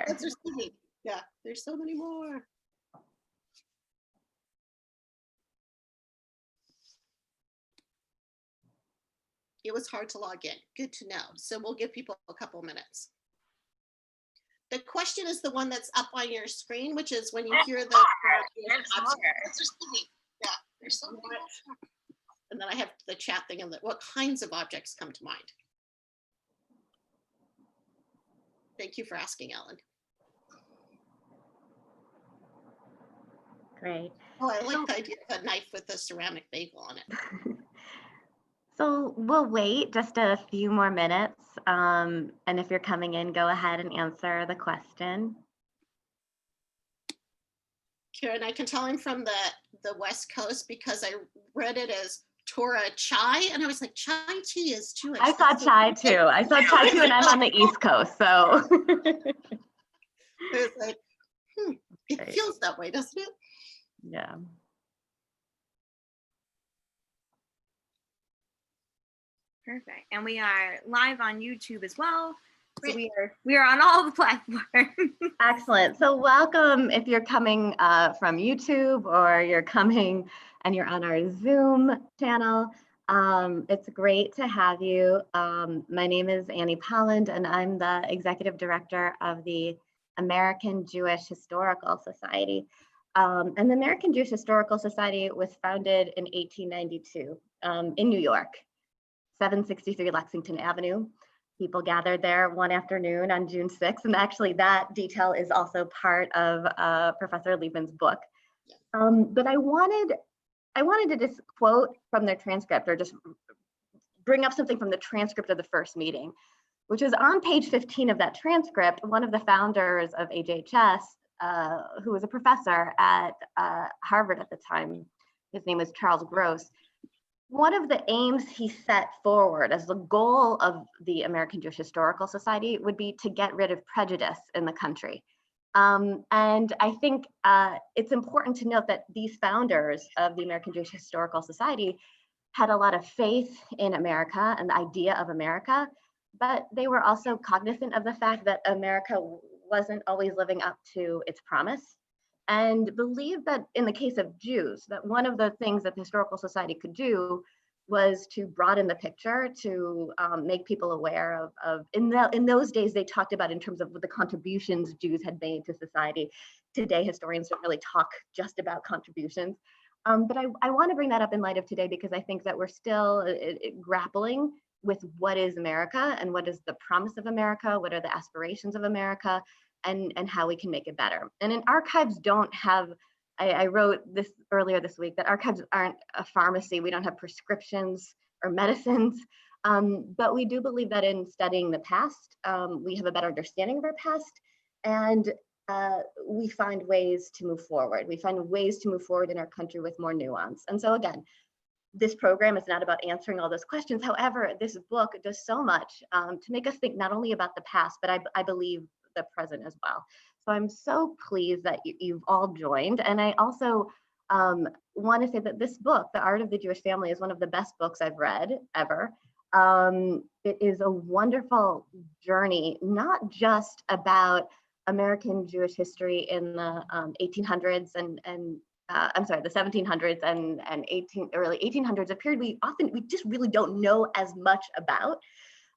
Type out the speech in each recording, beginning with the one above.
That's receiving. Yeah, there's so many more. It was hard to log in. Good to know. So we'll give people a couple minutes. The question is the one that's up on your screen, which is when you hear the yeah, there's so much. And then I have the chat thing and what kinds of objects come to mind. Thank you for asking, Ellen. Great. Oh, I like the idea of a knife with a ceramic bagel on it. So we'll wait just a few more minutes. And if you're coming in, go ahead and answer the question. Karen, I can tell I'm from the West Coast because I read it as Torah chai, and I was like, chai tea is Jewish. I saw chai too. I saw chai too, and I'm on the East Coast, so. It was like, it feels that way, doesn't it? Yeah. Perfect. And we are live on YouTube as well. So we are on all the platforms. Excellent. So welcome if you're coming from YouTube or you're coming and you're on our Zoom channel. It's great to have you. My name is Annie Polland, and I'm the Executive Director of the American Jewish Historical Society. And the American Jewish Historical Society was founded in 1892 in New York, 763 Lexington Avenue. People gathered there one afternoon on June 6th, and actually that detail is also part of Professor Liebman's book. But I wanted to just quote from their transcript, or just bring up something from the transcript of the first meeting, which is on page 15 of that transcript. One of the founders of AJHS, who was a professor at Harvard at the time, his name was Charles Gross. One of the aims he set forward as the goal of the American Jewish Historical Society would be to get rid of prejudice in the country. And I think it's important to note that these founders of the American Jewish Historical Society had a lot of faith in America and the idea of America, but they were also cognizant of the fact that America wasn't always living up to its promise, and believed that in the case of Jews, that one of the things that the Historical Society could do was to broaden the picture, to make people aware of in those days, they talked about in terms of the contributions Jews had made to society. Today, historians don't really talk just about contributions. But I want to bring that up in light of today, because I think that we're still grappling with what is America and what is the promise of America, what are the aspirations of America, and how we can make it better. And in archives don't have, I wrote this earlier this week, that archives aren't a pharmacy. We don't have prescriptions or medicines, but we do believe that in studying the past, we have a better understanding of our past, and we find ways to move forward. We find ways to move forward in our country with more nuance. And so again, this program is not about answering all those questions. However, this book does so much to make us think not only about the past, but I believe the present as well. So I'm so pleased that you've all joined. And I also want to say that this book, The Art of the Jewish Family, is one of the best books I've read ever. It is a wonderful journey, not just about American Jewish history in the 1800s and I'm sorry, the 1700s and early 1800s, a period we just really don't know as much about.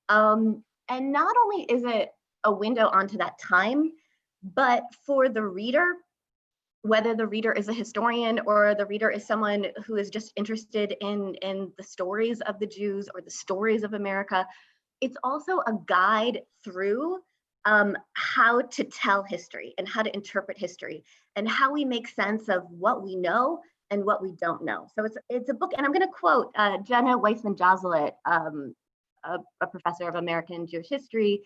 And not only is it a window onto that time, but for the reader, whether the reader is a historian or the reader is someone who is just interested in the stories of the Jews or the stories of America, it's also a guide through how to tell history and how to interpret history and how we make sense of what we know and what we don't know. So it's a book, and I'm going to quote Jenna Weissman-Jozelit, a professor of American Jewish history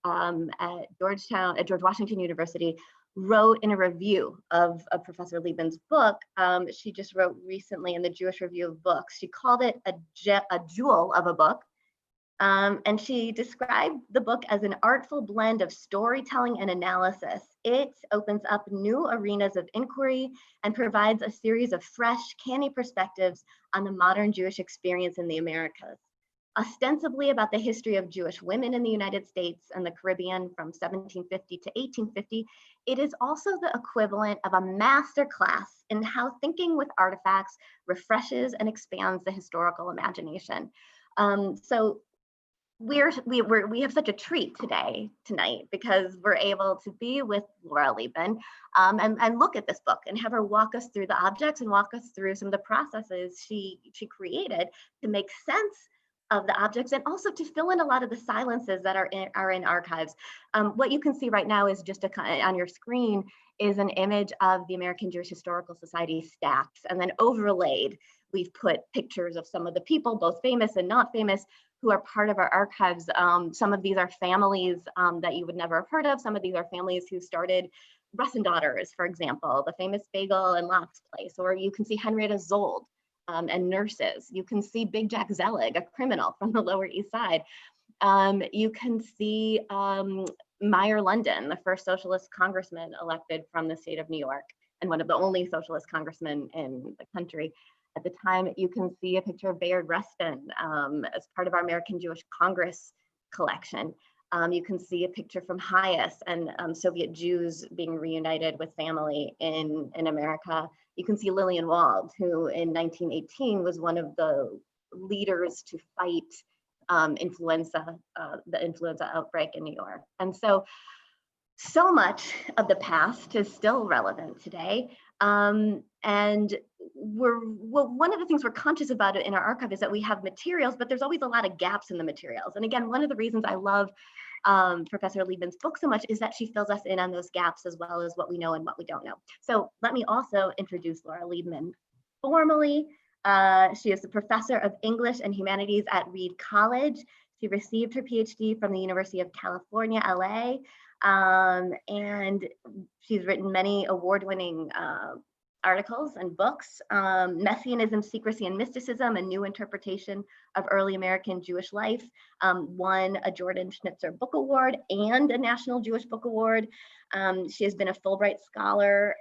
at George Washington University, wrote in a review of Professor Liebman's book. She just wrote recently in the Jewish Review of Books. She called it a jewel of a book. And she described the book as an artful blend of storytelling and analysis. It opens up new arenas of inquiry and provides a series of fresh, canny perspectives on the modern Jewish experience in the Americas. ostensibly about the history of Jewish women in the United States and the Caribbean from 1750 to 1850, it is also the equivalent of a master class in how thinking with artifacts refreshes and expands the historical imagination. So we have such a treat tonight, because we're able to be with Laura Leibman and look at this book and have her walk us through the objects and walk us through some of the processes she created to make sense of the objects, and also to fill in a lot of the silences that are in archives. What you can see right now is just on your screen is an image of the American Jewish Historical Society stacks, and then overlaid, we've put pictures of some of the people, both famous and not famous, who are part of our archives. Some of these are families that you would never have heard of. Some of these are families who started Russ and Daughters, for example, the famous bagel and lox place, or you can see Henrietta Zold and nurses. You can see Big Jack Zelig, a criminal from the Lower East Side. You can see Meyer London, the first socialist congressman elected from the state of New York, and one of the only socialist congressmen in the country at the time. You can see a picture of Bayard Rustin as part of our American Jewish Congress collection. You can see a picture from Hayes and Soviet Jews being reunited with family in America. You can see Lillian Wald, who in 1918 was one of the leaders to fight influenza, the influenza outbreak in New York. And so much of the past is still relevant today. And one of the things we're conscious about in our archive is that we have materials, but there's always a lot of gaps in the materials. And again, one of the reasons I love Professor Liebman's book so much is that she fills us in on those gaps, as well as what we know and what we don't know. So let me also introduce Laura Leibman formally. She is the professor of English and Humanities at Reed College. She received her PhD from the University of California, LA. And she's written many award-winning articles and books. Messianism, Secrecy and Mysticism, a New Interpretation of Early American Jewish Life, won a Jordan Schnitzer Book Award and a National Jewish Book Award. She has been a Fulbright Scholar.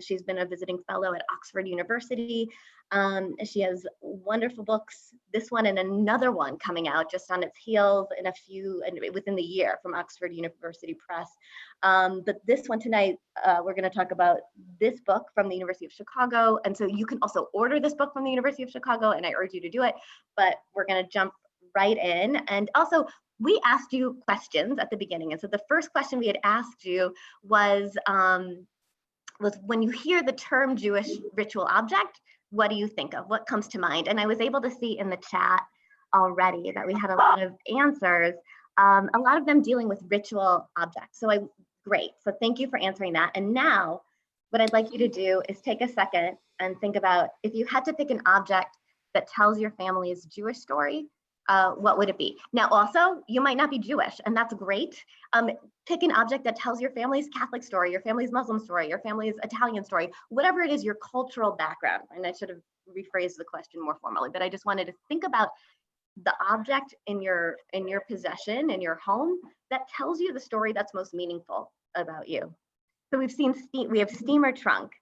She's been a visiting fellow at Oxford University. She has wonderful books, this one and another one coming out just on its heels within the year from Oxford University Press. But this one tonight, we're going to talk about this book from the University of Chicago. And so you can also order this book from the University of Chicago, and I urge you to do it, but we're going to jump right in. And also, we asked you questions at the beginning. And so the first question we had asked you was when you hear the term Jewish ritual object, what do you think of? What comes to mind? And I was able to see in the chat already that we had a lot of answers, a lot of them dealing with ritual objects. So great. So thank you for answering that. And now what I'd like you to do is take a second and think about, if you had to pick an object that tells your family's Jewish story, what would it be? Now, also, you might not be Jewish, and that's great. Pick an object that tells your family's Catholic story, your family's Muslim story, your family's Italian story, whatever it is, your cultural background. And I should have rephrased the question more formally, but I just wanted to think about the object in your possession, in your home, that tells you the story that's most meaningful about you. So we have steamer trunk.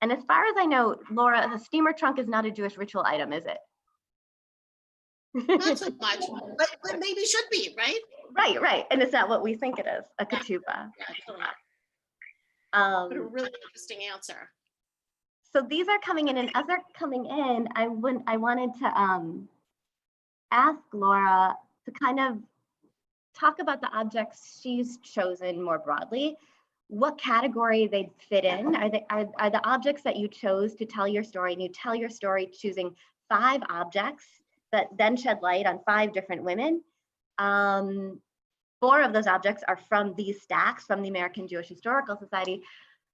And as far as I know, Laura, the steamer trunk is not a Jewish ritual item, is it? Not so much, but maybe should be, right? Right. And it's not what we think it is, a ketubah. Yeah, but a really interesting answer. So these are coming in, and as they're coming in, I wanted to ask Laura to kind of talk about the objects she's chosen more broadly, what category they'd fit in. Are the objects that you chose to tell your story, and you tell your story choosing 5 objects that then shed light on 5 different women. 4 of those objects are from these stacks from the American Jewish Historical Society.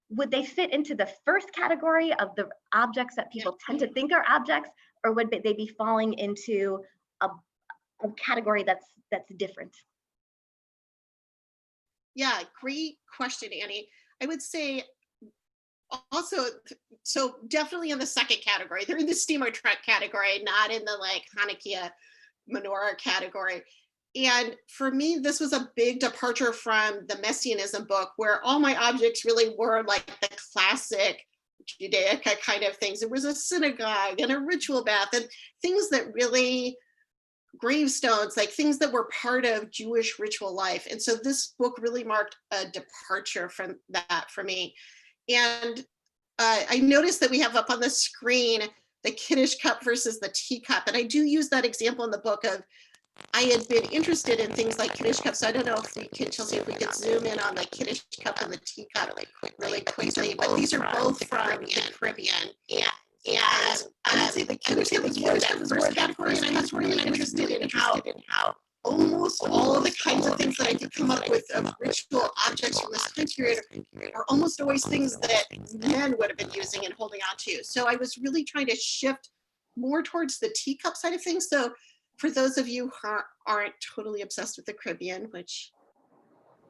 Would they fit into the first category of the objects that people tend to think are objects, or would they be falling into a category that's different? Yeah, great question, Annie. I would say also, so definitely in the second category. They're in the steamer truck category, not in the like Hanukkah menorah category. And for me, this was a big departure from the Messianism book, where all my objects really were like the classic Judaica kind of things. There was a synagogue and a ritual bath and things that really gravestones, like things that were part of Jewish ritual life. And so this book really marked a departure from that for me. And I noticed that we have up on the screen the Kiddush cup versus the teacup. And I do use that example in the book of, I had been interested in things like Kiddush cups. So I don't know if we could, Chelsea, if we could zoom in on the Kiddush cup and the teacup really quickly, but these are both from the Caribbean. And I would say the Kiddush cup was more that first category, and I was really interested in how almost all of the kinds of things that I could come up with of ritual objects from this time period are almost always things that men would have been using and holding on to. So I was really trying to shift more towards the teacup side of things. So for those of you who aren't totally obsessed with the Caribbean, which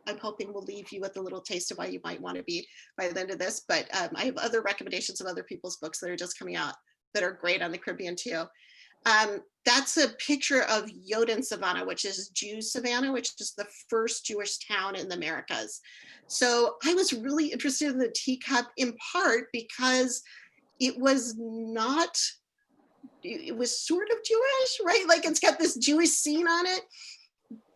I'm hoping will leave you with a little taste of why you might want to be by the end of this, but I have other recommendations of other people's books that are just coming out that are great on the Caribbean too. That's a picture of Yoden Savannah, which is Jew Savannah, which is the first Jewish town in the Americas. So I was really interested in the teacup in part because it was not, it was sort of Jewish, right? Like it's got this Jewish scene on it,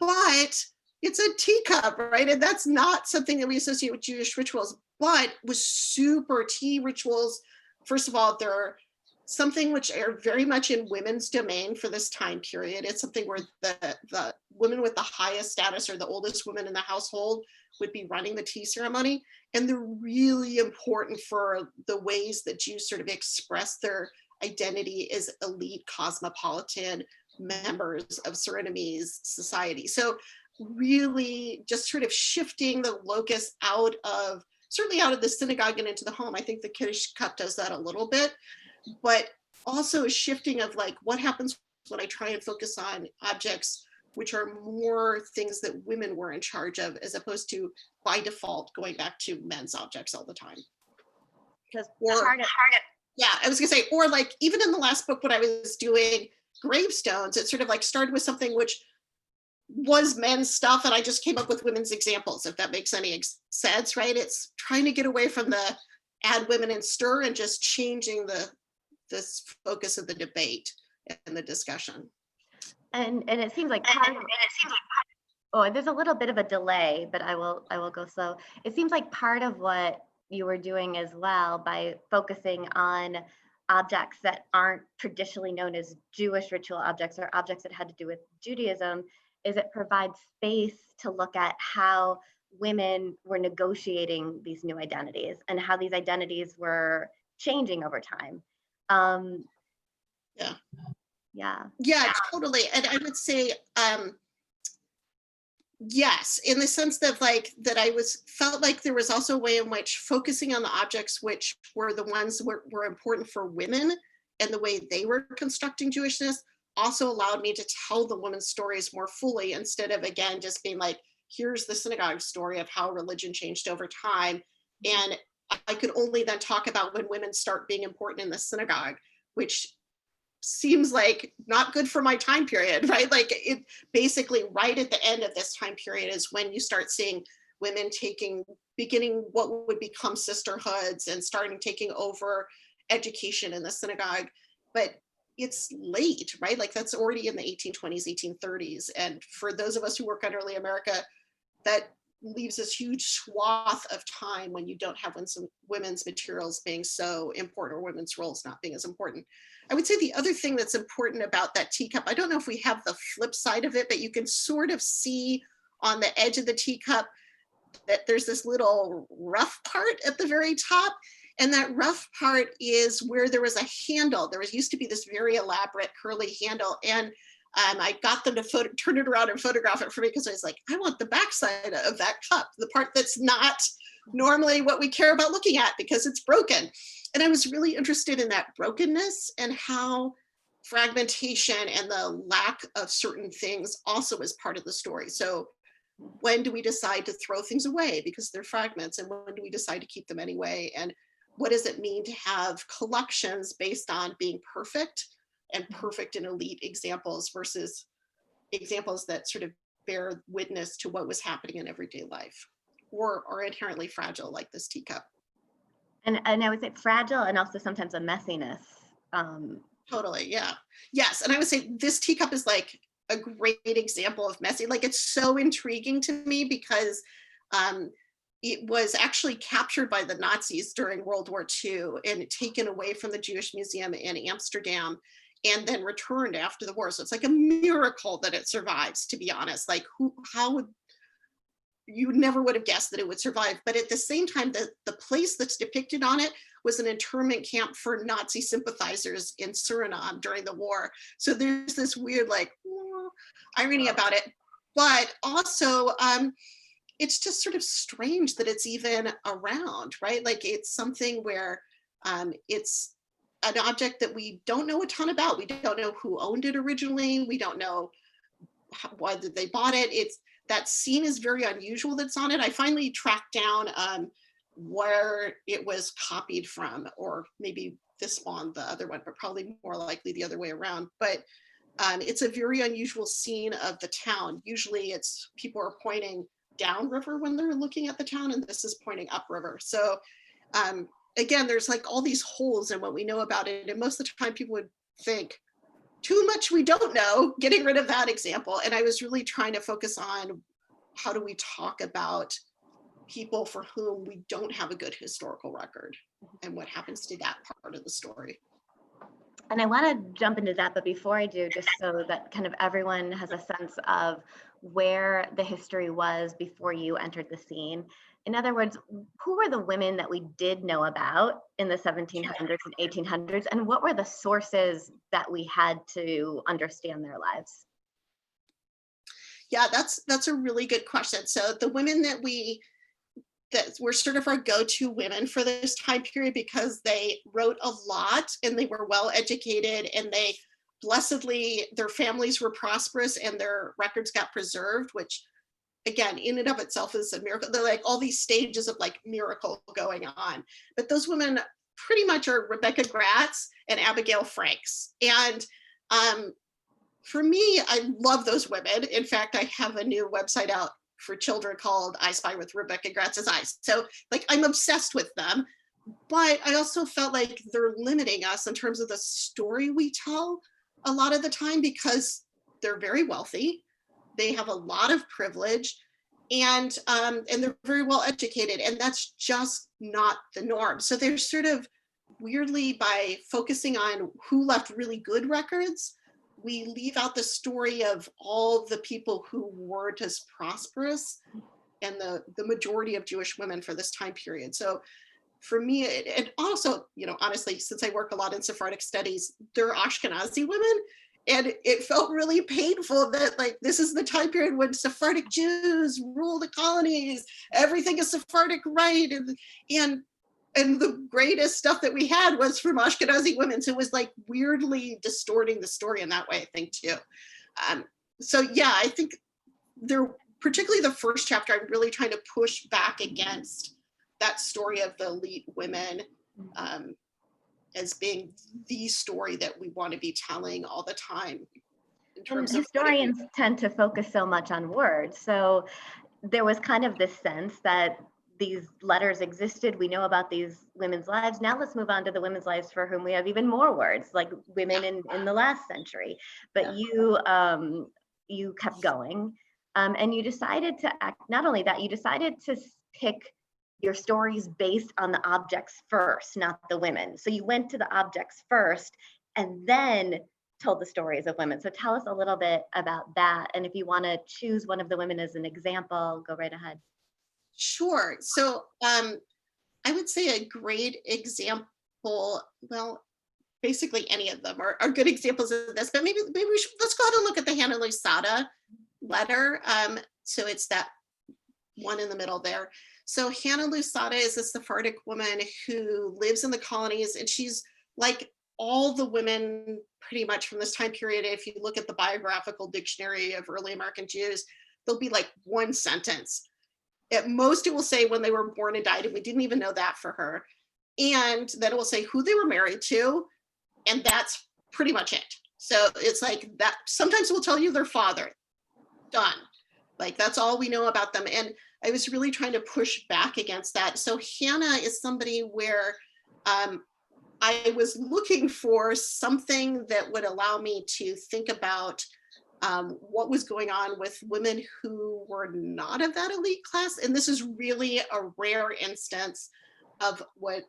but it's a teacup, right? And that's not something that we associate with Jewish rituals, but was super tea rituals. First of all, they're something which are very much in women's domain for this time period. It's something where the women with the highest status or the oldest women in the household would be running the tea ceremony. And they're really important for the ways that Jews sort of express their identity as elite cosmopolitan members of Surinamese society. So really just sort of shifting the locus out of, certainly out of the synagogue and into the home. I think the Kiddush cup does that a little bit, but also a shifting of like, what happens when I try and focus on objects which are more things that women were in charge of, as opposed to by default going back to men's objects all the time. Yeah, I was gonna say, or like even in the last book when I was doing gravestones, it sort of like started with something which was men's stuff and I just came up with women's examples, if that makes any sense, right? It's trying to get away from the add women and stir and just changing this focus of the debate and the discussion. And it seems like there's a little bit of a delay, but I will go slow. It seems like part of what you were doing as well by focusing on objects that aren't traditionally known as Jewish ritual objects or objects that had to do with Judaism is it provides space to look at how women were negotiating these new identities and how these identities were changing over time. Yeah, totally. And I would say, yes, in the sense that like that felt like there was also a way in which focusing on the objects which were the ones were important for women and the way they were constructing Jewishness also allowed me to tell the women's stories more fully, instead of again just being like, here's the synagogue story of how religion changed over time. And I could only then talk about when women start being important in the synagogue, which seems like not good for my time period, right? Like it basically right at the end of this time period is when you start seeing women beginning what would become sisterhoods and taking over education in the synagogue. But it's late, right? Like that's already in the 1820s, 1830s. And for those of us who work on early America, that leaves this huge swath of time when you don't have women's materials being so important or women's roles not being as important. I would say the other thing that's important about that teacup, I don't know if we have the flip side of it, but you can sort of see on the edge of the teacup that there's this little rough part at the very top. And that rough part is where there was a handle. There used to be this very elaborate curly handle. And I got them to turn it around and photograph it for me because I was like, I want the backside of that cup, the part that's not normally what we care about looking at because it's broken. And I was really interested in that brokenness and how fragmentation and the lack of certain things also is part of the story. So when do we decide to throw things away because they're fragments, and when do we decide to keep them anyway? And what does it mean to have collections based on being perfect and perfect and elite examples versus examples that sort of bear witness to what was happening in everyday life or are inherently fragile like this teacup? And I would say fragile and also sometimes a messiness. Totally, yeah. Yes, and I would say this teacup is like a great example of messy. Like, it's so intriguing to me because it was actually captured by the Nazis during World War II and taken away from the Jewish Museum in Amsterdam and then returned after the war. So it's like a miracle that it survives, to be honest. Like, how would you never would have guessed that it would survive. But at the same time, the place that's depicted on it was an internment camp for Nazi sympathizers in Suriname during the war. So there's this weird like irony about it. But also, it's just sort of strange that it's even around, right? Like, it's something where it's an object that we don't know a ton about. We don't know who owned it originally. We don't know whether they bought it. It's that scene is very unusual that's on it. I finally tracked down where it was copied from, or maybe this one, the other one, but probably more likely the other way around. But it's a very unusual scene of the town. Usually it's people are pointing downriver when they're looking at the town, and this is pointing upriver. So again, there's like all these holes in what we know about it. And most of the time people would think, too much we don't know, getting rid of that example. And I was really trying to focus on how do we talk about people for whom we don't have a good historical record and what happens to that part of the story. And I want to jump into that, but before I do, just so that kind of everyone has a sense of where the history was before you entered the scene. In other words, who were the women that we did know about in the 1700s and 1800s, and what were the sources that we had to understand their lives? Yeah, that's a really good question. So the women that were sort of our go-to women for this time period, because they wrote a lot and they were well educated, and they blessedly, their families were prosperous and their records got preserved, which again, in and of itself is a miracle. They're like all these stages of like miracle going on. But those women pretty much are Rebecca Gratz and Abigail Franks. And for me, I love those women. In fact, I have a new website out for children called I Spy with Rebecca Gratz's Eyes. So like, I'm obsessed with them, but I also felt like they're limiting us in terms of the story we tell a lot of the time, because they're very wealthy. They have a lot of privilege, and they're very well educated, and that's just not the norm. So they're sort of weirdly, by focusing on who left really good records, we leave out the story of all the people who weren't as prosperous and the majority of Jewish women for this time period. So for me, and also, you know, honestly, since I work a lot in Sephardic studies, they're Ashkenazi women. And it felt really painful that like, this is the time period when Sephardic Jews rule the colonies, everything is Sephardic right. And the greatest stuff that we had was from Ashkenazi women. So it was like weirdly distorting the story in that way, I think too. So yeah, I think particularly the first chapter, I'm really trying to push back against that story of the elite women as being the story that we want to be telling all the time. In terms of historians tend to focus so much on words. So there was kind of this sense that these letters existed. We know about these women's lives. Now let's move on to the women's lives for whom we have even more words, like women in the last century. But you kept going, and you decided to act. Not only that, you decided to pick your stories based on the objects first, not the women. So you went to the objects first and then told the stories of women. So tell us a little bit about that. And if you want to choose one of the women as an example, go right ahead. Sure. So I would say a great example, well, basically any of them are good examples of this, but maybe let's go ahead and look at the Hannah Lusada letter. So it's that one in the middle there. So Hannah Lusada is a Sephardic woman who lives in the colonies, and she's like all the women pretty much from this time period. If you look at the biographical dictionary of early American Jews, there'll be like one sentence. At most, it will say when they were born and died, and we didn't even know that for her. And then it will say who they were married to, and that's pretty much it. So it's like that. Sometimes it will tell you their father. Done. Like, that's all we know about them. And I was really trying to push back against that. So Hannah is somebody where I was looking for something that would allow me to think about what was going on with women who were not of that elite class. And this is really a rare instance of what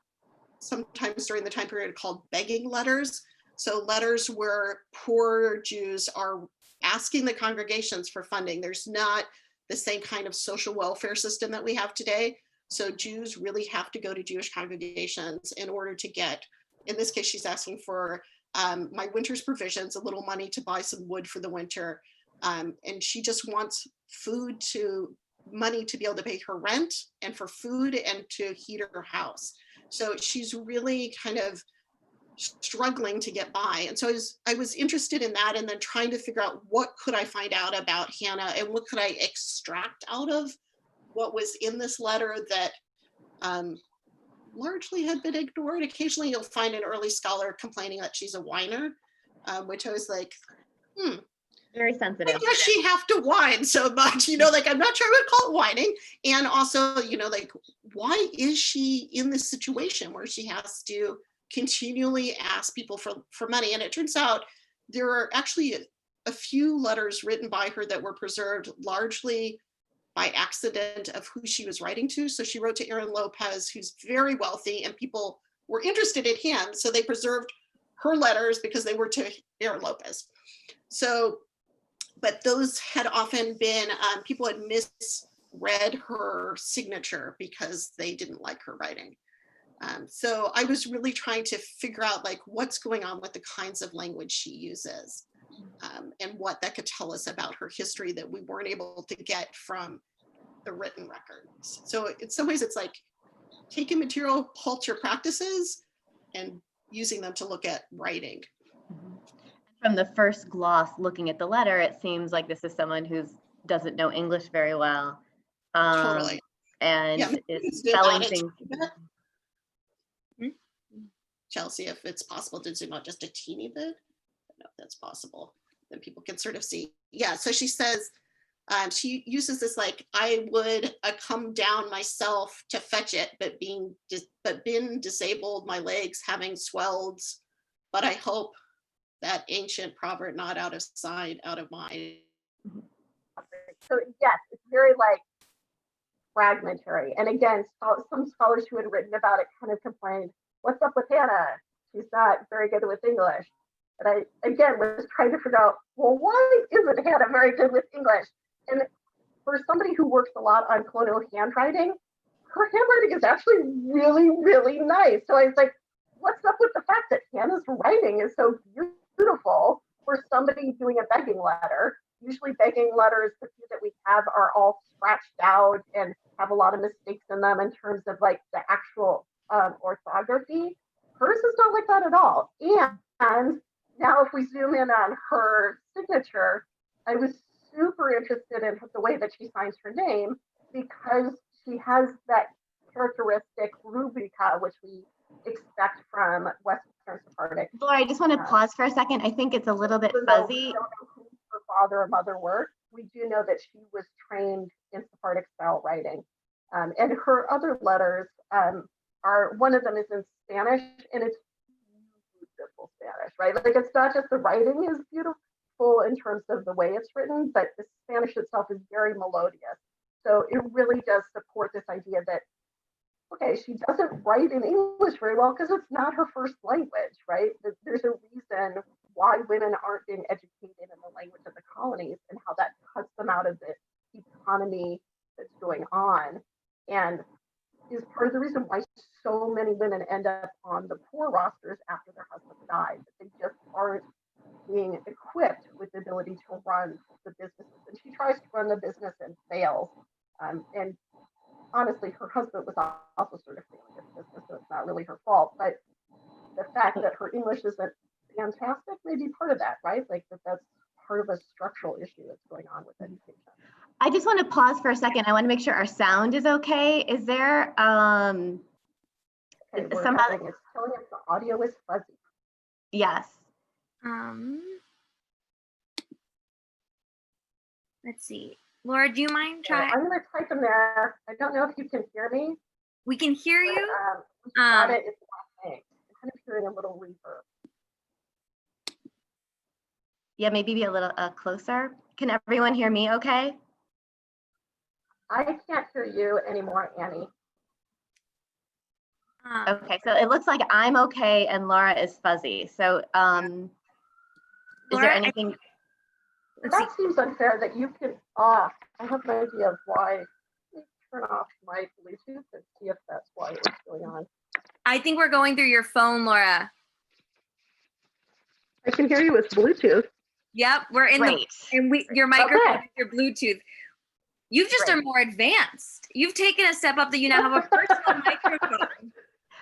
sometimes during the time period called begging letters. So letters where poor Jews are asking the congregations for funding. There's not the same kind of social welfare system that we have today. So Jews really have to go to Jewish congregations in order to get, in this case, she's asking for my winter's provisions, a little money to buy some wood for the winter. And she just wants money to be able to pay her rent and for food and to heat her house. So she's really kind of struggling to get by. And so I was interested in that, and then trying to figure out what could I find out about Hannah and what could I extract out of what was in this letter that largely had been ignored. Occasionally you'll find an early scholar complaining that she's a whiner, which I was like, Very sensitive. why does she have to whine so much? Like, I'm not sure I would call it whining. And also, like, why is she in this situation where she has to continually ask people for money? And it turns out there are actually a few letters written by her that were preserved largely by accident of who she was writing to. So she wrote to Aaron Lopez, who's very wealthy, and people were interested in him. So they preserved her letters because they were to Aaron Lopez. So, but those had often been, people had misread her signature because they didn't like her writing. So I was really trying to figure out like what's going on with the kinds of language she uses, and what that could tell us about her history that we weren't able to get from the written records. So in some ways it's like taking material culture practices and using them to look at writing. From the first gloss, looking at the letter, it seems like this is someone who doesn't know English very well. Totally. And Yeah, is spelling things. Chelsea, if it's possible to zoom out just a teeny bit, I don't know if that's possible, then people can sort of see. Yeah, so she says, she uses this like, I would come down myself to fetch it, but been disabled, my legs having swelled, but I hope that ancient proverb not out of sight, out of mind. So yes, it's very like fragmentary. And again, some scholars who had written about it kind of complained, what's up with Hannah? She's not very good with English. And I, again, was trying to figure out, well, why isn't Hannah very good with English? And for somebody who works a lot on colonial handwriting, her handwriting is actually really, really nice. So I was like, what's up with the fact that Hannah's writing is so beautiful for somebody doing a begging letter? Usually begging letters, the few that we have are all scratched out and have a lot of mistakes in them in terms of like the actual orthography. Hers is not like that at all. And now if we zoom in on her signature, I was super interested in the way that she signs her name because she has that characteristic rubrica, which we expect from Western Sephardic. Laura, I just want to pause for a second. I think it's a little bit fuzzy. We don't know who her father or mother were. We do know that she was trained in Sephardic style writing. And her other letters are, one of them is in Spanish, and it's beautiful Spanish, right? Like it's not just the writing is beautiful in terms of the way it's written, but the Spanish itself is very melodious. So it really does support this idea that, okay, she doesn't write in English very well because it's not her first language, right? There's a reason why women aren't being educated in the language of the colonies and how that cuts them out of the economy that's going on. And is part of the reason why so many women end up on the poor rosters after their husbands died. They just aren't being equipped with the ability to run the businesses. And she tries to run the business and fails. And honestly, her husband was also sort of failing at business, so it's not really her fault. But the fact that her English isn't fantastic may be part of that, right? Like that's part of a structural issue that's going on with education. I just want to pause for a second. I want to make sure our sound is okay. Is there Okay, some other? It's telling us the audio is fuzzy. Yes. Let's see. Laura, do you mind trying? I'm going to type in there. I don't know if you can hear me. We can hear you. Got it. It's not thing. I'm kind of hearing a little reverb. Yeah, maybe be a little closer. Can everyone hear me okay? I can't hear you anymore, Annie. Okay, so it looks like I'm okay and Laura is fuzzy. So is there Laura, anything? That seems unfair that you can, I have an idea of why. Let me turn off my Bluetooth and see if that's why it's going on. I think we're going through your phone, Laura. I can hear you with Bluetooth. Yep, we're in Great. your microphone, Okay. your Bluetooth. You just Great. are more advanced. You've taken a step up that you now have a personal microphone.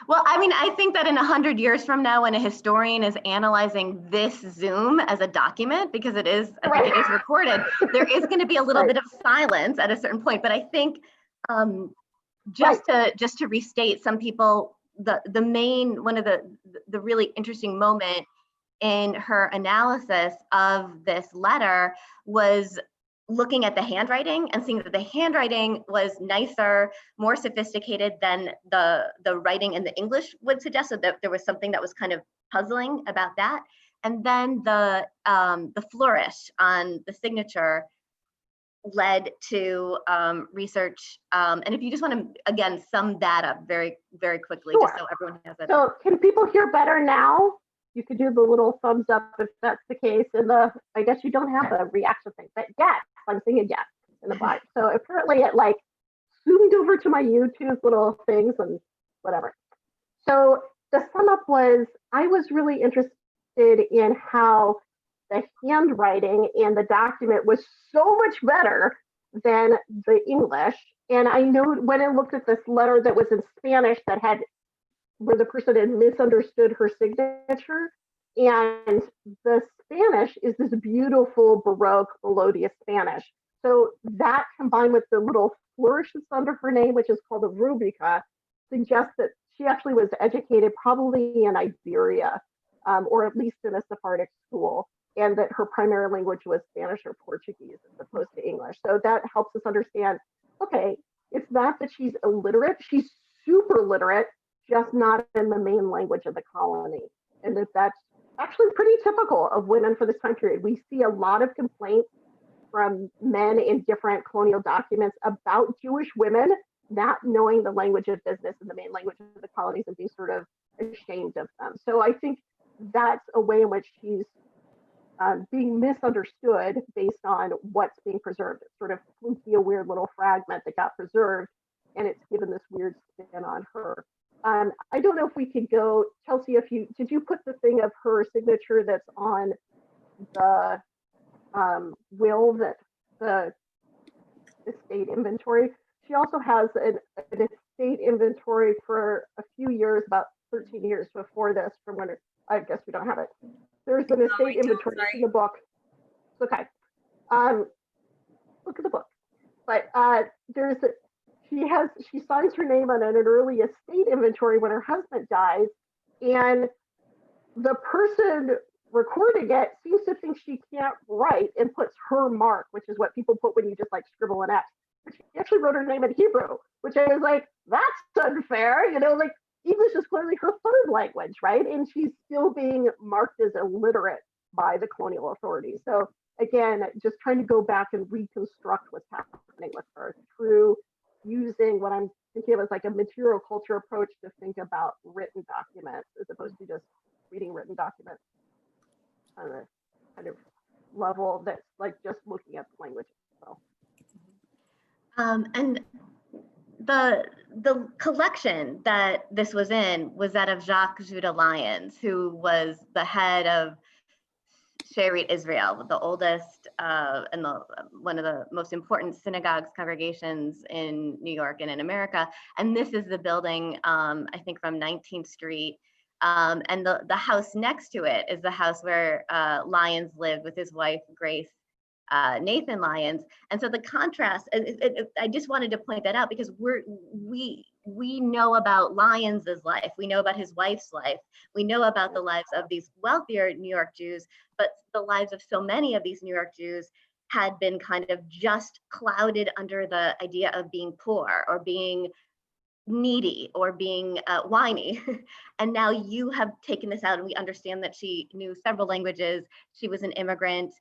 Well, I mean, I think that in 100 years from now, when a historian is analyzing this Zoom as a document, because it is, I think it is recorded, there is going to be a little bit of silence at a certain point. But I think just to restate, some people, the main, one of the really interesting moment in her analysis of this letter was looking at the handwriting and seeing that the handwriting was nicer, more sophisticated than the writing in the English would suggest. So that there was something that was kind of puzzling about that. And then the flourish on the signature led to research. And if you just want to, again, sum that up very, very quickly, Sure. just so everyone has it. So can people hear better now? You could do the little thumbs up if that's the case. And I guess you don't have a reaction thing, but yes, I'm seeing yes in the bottom. So apparently it like zoomed over to my YouTube little things and whatever. So the sum up was, I was really interested in how the handwriting and the document was so much better than the English. And I know when I looked at this letter that was in Spanish that had where the person had misunderstood her signature. And the Spanish is this beautiful Baroque melodious Spanish. So that combined with the little flourish that's under her name, which is called a rubrica, suggests that she actually was educated probably in Iberia, or at least in a Sephardic school, and that her primary language was Spanish or Portuguese as opposed to English. So that helps us understand, okay, it's not that she's illiterate, she's super literate, just not in the main language of the colony. And that's actually pretty typical of women for this time period. We see a lot of complaints from men in different colonial documents about Jewish women not knowing the language of business and the main language of the colonies and being sort of ashamed of them. So I think that's a way in which she's being misunderstood based on what's being preserved. It's sort of fluky, a weird little fragment that got preserved, and it's given this weird spin on her. I don't know if we could go, Chelsea, did you put the thing of her signature that's on the will, that the estate inventory? She also has an estate inventory for a few years, about 13 years before this, from when I guess we don't have it. There's an estate inventory in the book. It's okay. Look at the book. But she signs her name on an early estate inventory when her husband dies, and the person recording it seems to think she can't write and puts her mark, which is what people put when you just like scribble an X. But she actually wrote her name in Hebrew, which I was like, that's unfair, like English is clearly her third language, right? And she's still being marked as illiterate by the colonial authorities. So again, just trying to go back and reconstruct what's happening with her through using what I'm thinking of as like a material culture approach to think about written documents as opposed to just reading written documents on a kind of level that's like just looking at the language. So. And the collection that this was in was that of Jacques Judah Lyons, who was the head of Shearith Israel, the oldest and one of the most important synagogues congregations in New York and in America. And this is the building, I think, from 19th Street. And the house next to it is the house where Lyons lived with his wife, Grace Nathan Lyons. And so the contrast, I just wanted to point that out because we know about Lyons's life, we know about his wife's life, we know about the lives of these wealthier New York Jews, but the lives of so many of these New York Jews had been kind of just clouded under the idea of being poor or being needy or being whiny. And now you have taken this out and we understand that she knew several languages, she was an immigrant.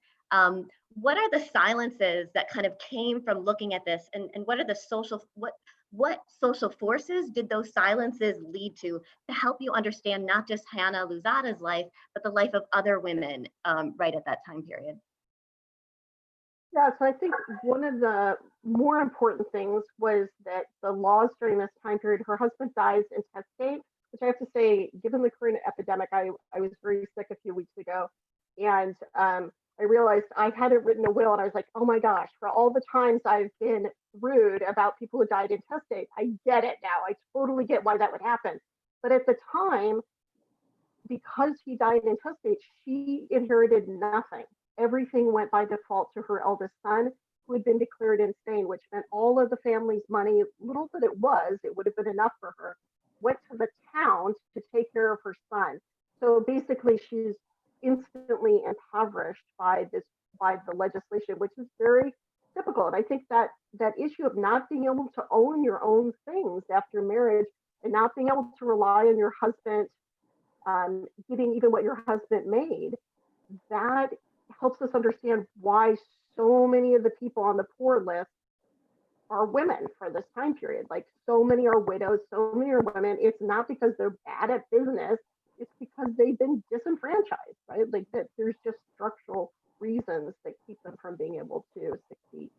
What are the silences that kind of came from looking at this, and what are the what social forces did those silences lead to help you understand not just Hannah Luzada's life, but the life of other women right at that time period? Yeah, so I think one of the more important things was that the laws during this time period, her husband dies intestate, which I have to say, given the current epidemic, I was very sick a few weeks ago. And I realized I hadn't written a will, and I was like, oh my gosh, for all the times I've been rude about people who died intestate, I get it now. I totally get why that would happen. But at the time, because he died intestate, she inherited nothing. Everything went by default to her eldest son, who had been declared insane, which meant all of the family's money, little that it would have been enough for her, went to the town to take care of her son. So basically, she's instantly impoverished by the legislation, which is very typical. And I think that issue of not being able to own your own things after marriage and not being able to rely on your husband getting even what your husband made, that helps us understand why so many of the people on the poor list are women for this time period. Like, so many are widows, so many are women. It's not because they're bad at business, it's because they've been disenfranchised, right? Like, that there's just structural reasons that keep them from being able to succeed.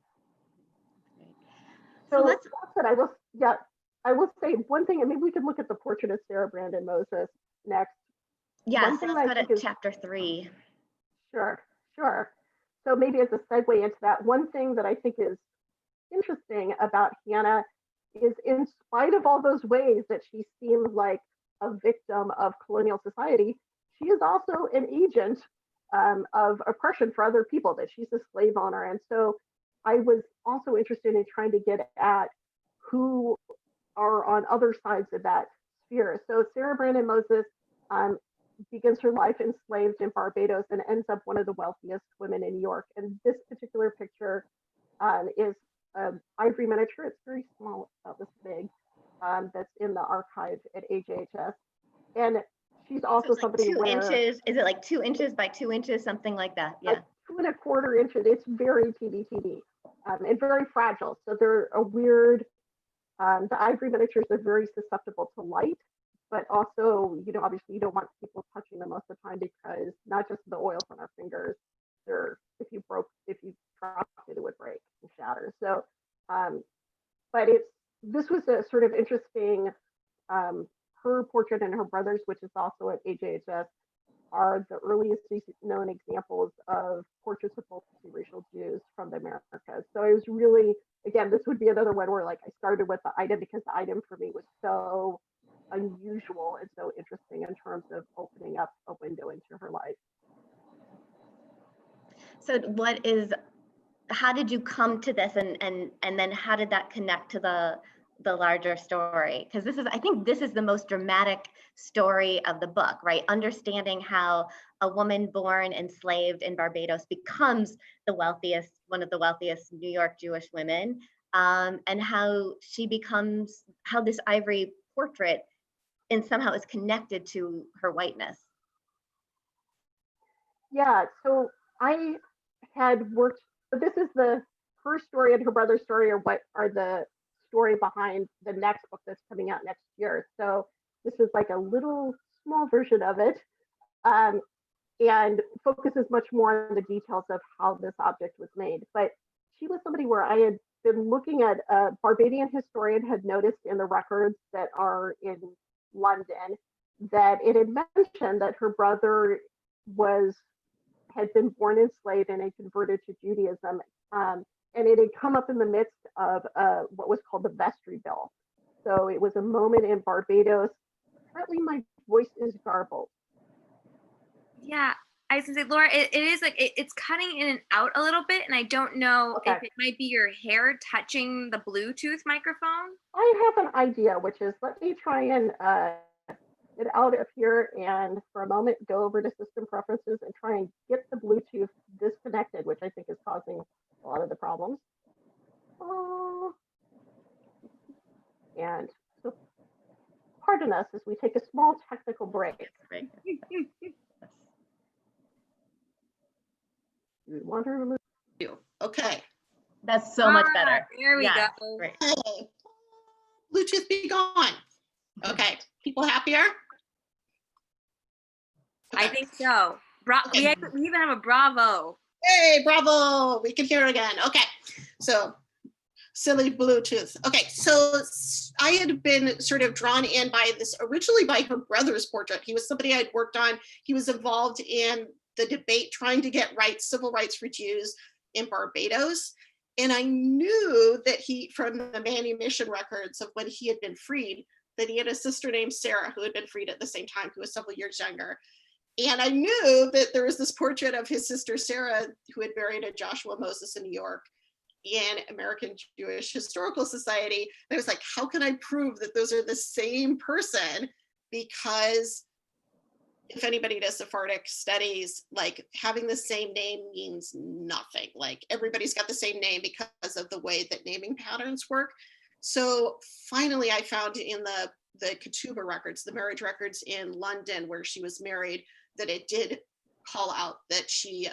So that's it. I will say one thing, and maybe we could look at the portrait of Sarah Brandon Moses next. Yes, let's go to chapter 3. Sure. So maybe as a segue into that, one thing that I think is interesting about Hannah is, in spite of all those ways that she seems like a victim of colonial society, she is also an agent of oppression for other people, that she's a slave owner. And so I was also interested in trying to get at who are on other sides of that sphere. So Sarah Brandon Moses begins her life enslaved in Barbados and ends up one of the wealthiest women in New York. And this particular picture is an ivory miniature. It's very small, about this big, that's in the archive at AJHS. And she's also so like somebody 2 inches. Is it like 2 inches by 2 inches, something like that? Yeah. 2¼ inches. It's very teeny, and very fragile. So they're a weird, the ivory miniatures are very susceptible to light, but also, obviously you don't want people touching them most of the time, because not just the oils on our fingers, if you dropped it, it would break and shatter. So, but this was a sort of interesting, her portrait and her brother's, which is also at AJHS, are the earliest known examples of portraits of multiracial Jews from the Americas. So it was really, again, this would be another one where, like, I started with the item because the item for me was so unusual and so interesting in terms of opening up a window into her life. So how did you come to this, and then how did that connect to the larger story? Because I think this is the most dramatic story of the book, right? Understanding how a woman born enslaved in Barbados becomes one of the wealthiest New York Jewish women, and how this ivory portrait and somehow is connected to her whiteness. Yeah, so I had worked, so this is her story and her brother's story are the story behind the next book that's coming out next year. So this is like a little small version of it, and focuses much more on the details of how this object was made. But she was somebody where I had been looking at, a Barbadian historian had noticed in the records that are in London that it had mentioned that her brother had been born enslaved and had converted to Judaism. And it had come up in the midst of what was called the Vestry Bill. So it was a moment in Barbados. Apparently my voice is garbled. Yeah, I was gonna say, Laura, it is like, it's cutting in and out a little bit, and I don't know if it might be your hair touching the Bluetooth microphone. I have an idea, which is, let me try and get out of here and for a moment go over to system preferences and try and get the Bluetooth disconnected, which I think is causing a lot of the problems. And so pardon us as we take a small technical break. Great. We want to remove you. Okay. That's so much better. There we Yeah, go. great. Hey, Bluetooth be gone. Okay. People happier? I Okay. think so. Okay. We even have a bravo. Hey, bravo. We can hear it again. Okay. So silly Bluetooth. Okay. So I had been sort of drawn in by this originally by her brother's portrait. He was somebody I'd worked on. He was involved in the debate trying to get civil rights for Jews in Barbados. And I knew that from the manumission records of when he had been freed, that he had a sister named Sarah who had been freed at the same time, who was several years younger. And I knew that there was this portrait of his sister Sarah, who had married a Joshua Moses in New York in American Jewish Historical Society. And I was like, how can I prove that those are the same person? Because if anybody does Sephardic studies, like having the same name means nothing. Like everybody's got the same name because of the way that naming patterns work. So finally I found in the ketubah records, the marriage records in London where she was married, that it did call out that she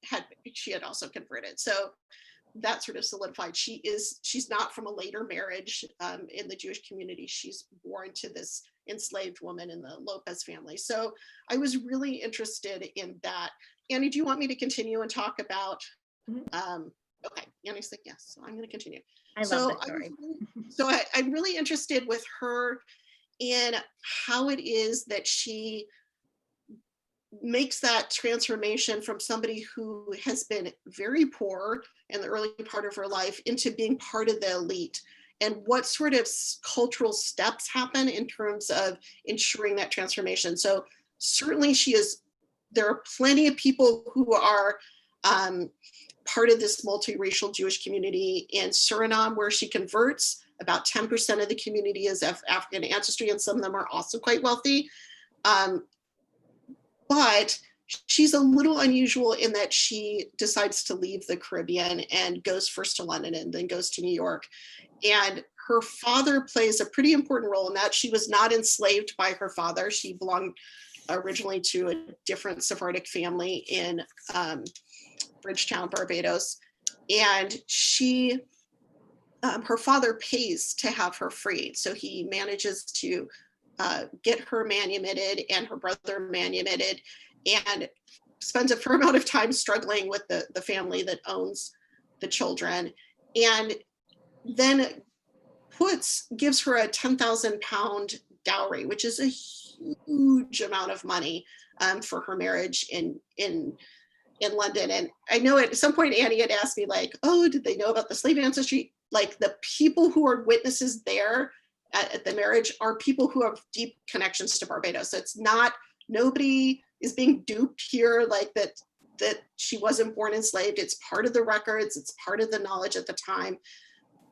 had also converted. So that sort of solidified she's not from a later marriage in the Jewish community. She's born to this enslaved woman in the Lopez family. So I was really interested in that. Annie, do you want me to continue and talk about? Okay, Annie's like, yes, so I'm going to continue. I love the story. I'm really interested with her in how it is that she makes that transformation from somebody who has been very poor in the early part of her life into being part of the elite, and what sort of cultural steps happen in terms of ensuring that transformation. So certainly there are plenty of people who are part of this multiracial Jewish community in Suriname where she converts. About 10% of the community is of African ancestry, and some of them are also quite wealthy. But she's a little unusual in that she decides to leave the Caribbean and goes first to London and then goes to New York. And her father plays a pretty important role in that. She was not enslaved by her father. She belonged originally to a different Sephardic family in Bridgetown, Barbados. And her father pays to have her freed. So he manages to get her manumitted and her brother manumitted, and spends a fair amount of time struggling with the family that owns the children, and then gives her a 10,000 pound dowry, which is a huge amount of money for her marriage in London. And I know at some point Annie had asked me like, oh, did they know about the slave ancestry? Like the people who are witnesses there at the marriage are people who have deep connections to Barbados. So it's not, nobody is being duped here, like that she wasn't born enslaved. It's part of the records, it's part of the knowledge at the time.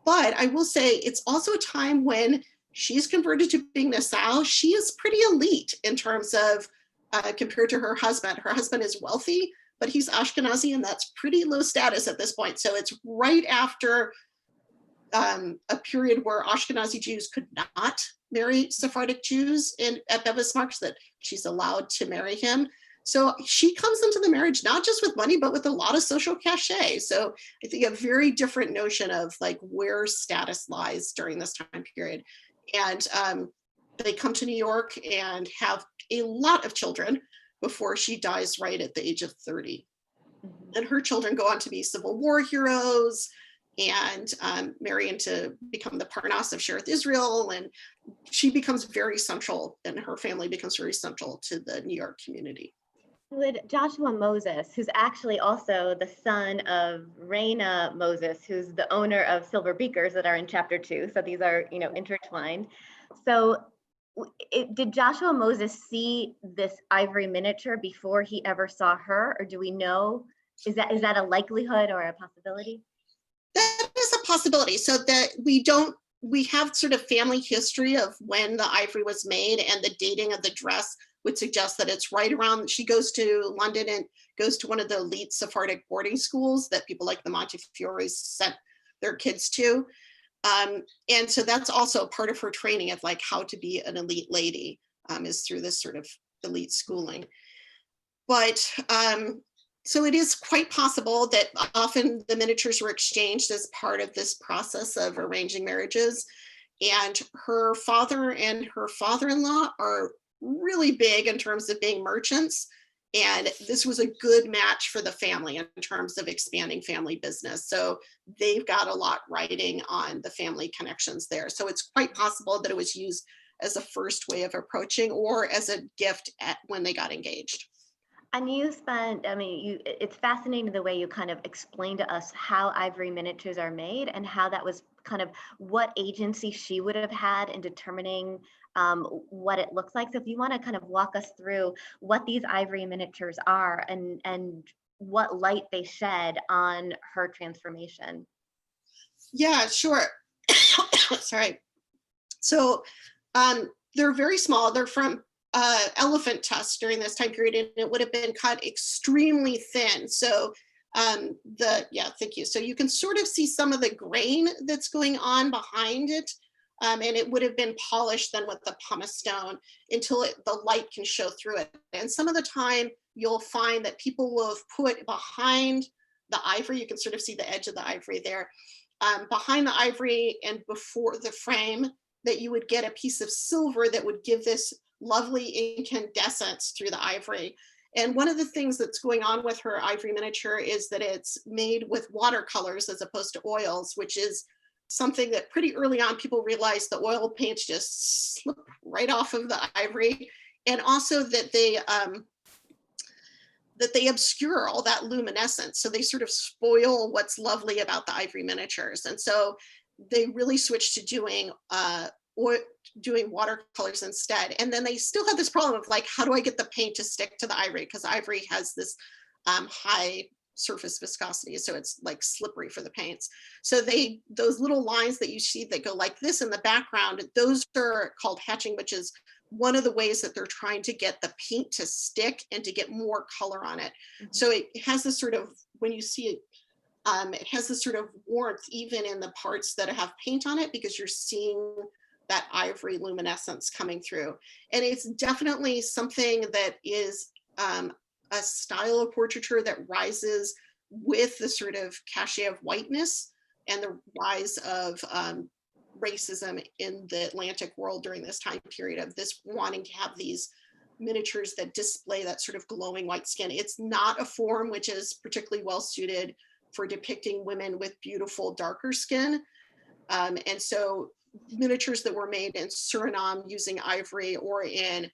But I will say it's also a time when she's converted to being Nassau. She is pretty elite in terms of compared to her husband. Her husband is wealthy, but he's Ashkenazi, and that's pretty low status at this point. So it's right after a period where Ashkenazi Jews could not marry Sephardic Jews at Bevis Marks, that she's allowed to marry him. So she comes into the marriage not just with money, but with a lot of social cachet. So I think a very different notion of like where status lies during this time period. And they come to New York and have a lot of children before she dies right at the age of 30. And her children go on to be Civil War heroes and marry and to become the Parnas of Shearith Israel. And she becomes very central, and her family becomes very central to the New York community. Would Joshua Moses, who's actually also the son of Raina Moses, who's the owner of Silver Beakers that are in chapter 2. So these are, intertwined. So did Joshua Moses see this ivory miniature before he ever saw her? Or do we know, is that a likelihood or a possibility? That is a possibility. So that we have sort of family history of when the ivory was made, and the dating of the dress would suggest that it's right around, she goes to London and goes to one of the elite Sephardic boarding schools that people like the Montefiore's sent their kids to. And so that's also part of her training of like how to be an elite lady, is through this sort of elite schooling. But so it is quite possible that often the miniatures were exchanged as part of this process of arranging marriages. And her father and her father-in-law are really big in terms of being merchants. And this was a good match for the family in terms of expanding family business. So they've got a lot riding on the family connections there. So it's quite possible that it was used as a first way of approaching or as a gift when they got engaged. And you spent, I mean, it's fascinating the way you kind of explained to us how ivory miniatures are made and how that was kind of what agency she would have had in determining what it looks like. So if you want to kind of walk us through what these ivory miniatures are and what light they shed on her transformation. Yeah, sure. Sorry. So they're very small. They're from elephant tusks during this time period, and it would have been cut extremely thin. So thank you. So you can sort of see some of the grain that's going on behind it. And it would have been polished then with the pumice stone until the light can show through it. And some of the time you'll find that people will have put behind the ivory, you can sort of see the edge of the ivory there, behind the ivory and before the frame, that you would get a piece of silver that would give this lovely incandescence through the ivory. And one of the things that's going on with her ivory miniature is that it's made with watercolors as opposed to oils, which is something that pretty early on people realized the oil paints just slip right off of the ivory. And also that they obscure all that luminescence. So they sort of spoil what's lovely about the ivory miniatures. And so they really switched to doing watercolors instead. And then they still have this problem of like, how do I get the paint to stick to the ivory? Because ivory has this high surface viscosity, so it's like slippery for the paints. So those little lines that you see that go like this in the background, those are called hatching, which is one of the ways that they're trying to get the paint to stick and to get more color on it. Mm-hmm. So it has this sort of, when you see it, it has this sort of warmth even in the parts that have paint on it, because you're seeing that ivory luminescence coming through. And it's definitely something that is a style of portraiture that rises with the sort of cachet of whiteness and the rise of racism in the Atlantic world during this time period, of this wanting to have these miniatures that display that sort of glowing white skin. It's not a form which is particularly well suited for depicting women with beautiful darker skin. And so miniatures that were made in Suriname using ivory, or in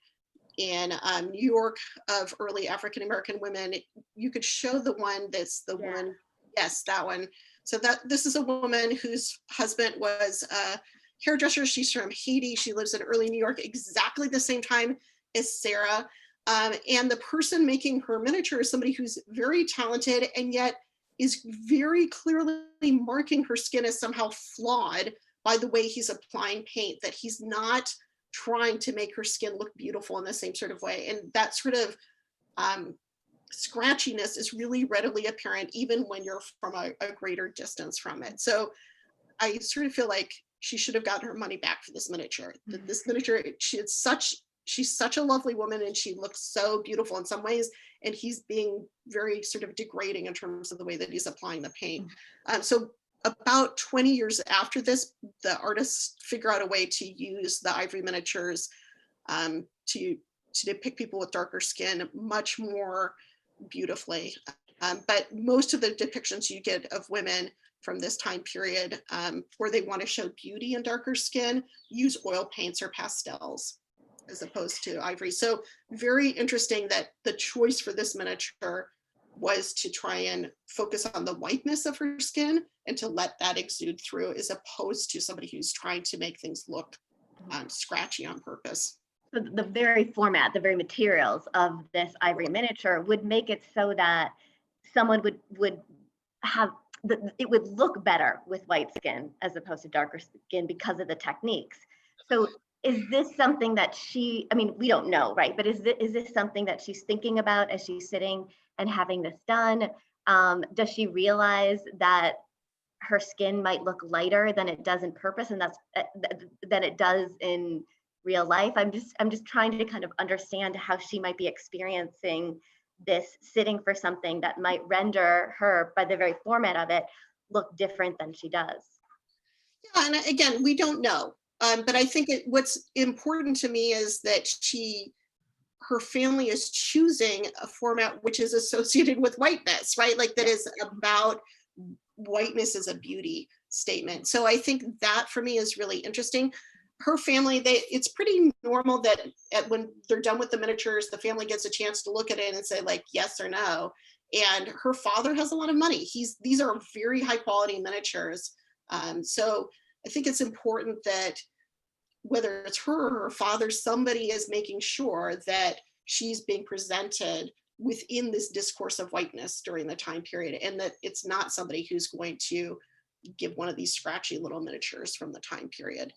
New York of early African-American women, you could show the one that's the one, yes, that one. So this is a woman whose husband was a hairdresser. She's from Haiti. She lives in early New York, exactly the same time as Sarah. And the person making her miniature is somebody who's very talented and yet is very clearly marking her skin as somehow flawed by the way he's applying paint, that he's not trying to make her skin look beautiful in the same sort of way. And that sort of scratchiness is really readily apparent even when you're from a greater distance from it. So I sort of feel like she should have gotten her money back for this miniature. Mm-hmm. This miniature, she's such a lovely woman and she looks so beautiful in some ways, and he's being very sort of degrading in terms of the way that he's applying the paint. Mm-hmm. So about 20 years after this, the artists figure out a way to use the ivory miniatures to depict people with darker skin much more beautifully. But most of the depictions you get of women from this time period where they want to show beauty in darker skin use oil paints or pastels as opposed to ivory. So very interesting that the choice for this miniature was to try and focus on the whiteness of her skin and to let that exude through, as opposed to somebody who's trying to make things look scratchy on purpose. So the very format, the very materials of this ivory miniature would make it so that someone would have, it would look better with white skin as opposed to darker skin because of the techniques. So is this something that she, I mean, we don't know, right? But is this something that she's thinking about as she's sitting and having this done? Does she realize that her skin might look lighter than it does in purpose, and that's than it does in real life. I'm just trying to kind of understand how she might be experiencing this, sitting for something that might render her, by the very format of it, look different than she does. Yeah, and again, we don't know. But I think what's important to me is that her family is choosing a format which is associated with whiteness, right? Like that is about whiteness as a beauty statement. So I think that for me is really interesting. Her family, it's pretty normal that when they're done with the miniatures, the family gets a chance to look at it and say like yes or no. And her father has a lot of money. These are very high quality miniatures. So I think it's important that whether it's her or her father, somebody is making sure that she's being presented within this discourse of whiteness during the time period, and that it's not somebody who's going to give one of these scratchy little miniatures from the time period.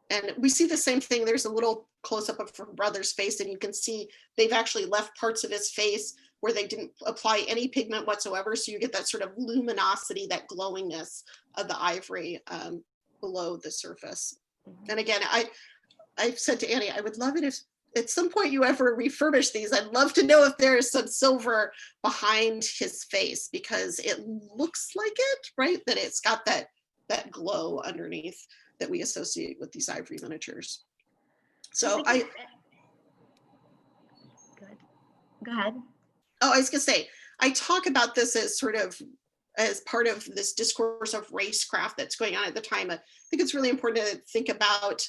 And we see the same thing. There's a little close-up of her brother's face, and you can see they've actually left parts of his face where they didn't apply any pigment whatsoever. So you get that sort of luminosity, that glowingness of the ivory below the surface. And again, I've said to Annie, I would love it if at some point you ever refurbish these. I'd love to know if there's some silver behind his face, because it looks like it, right? That it's got that glow underneath that we associate with these ivory miniatures. So Good. Go ahead. Oh, I was gonna say, I talk about this as sort of as part of this discourse of racecraft that's going on at the time. I think it's really important to think about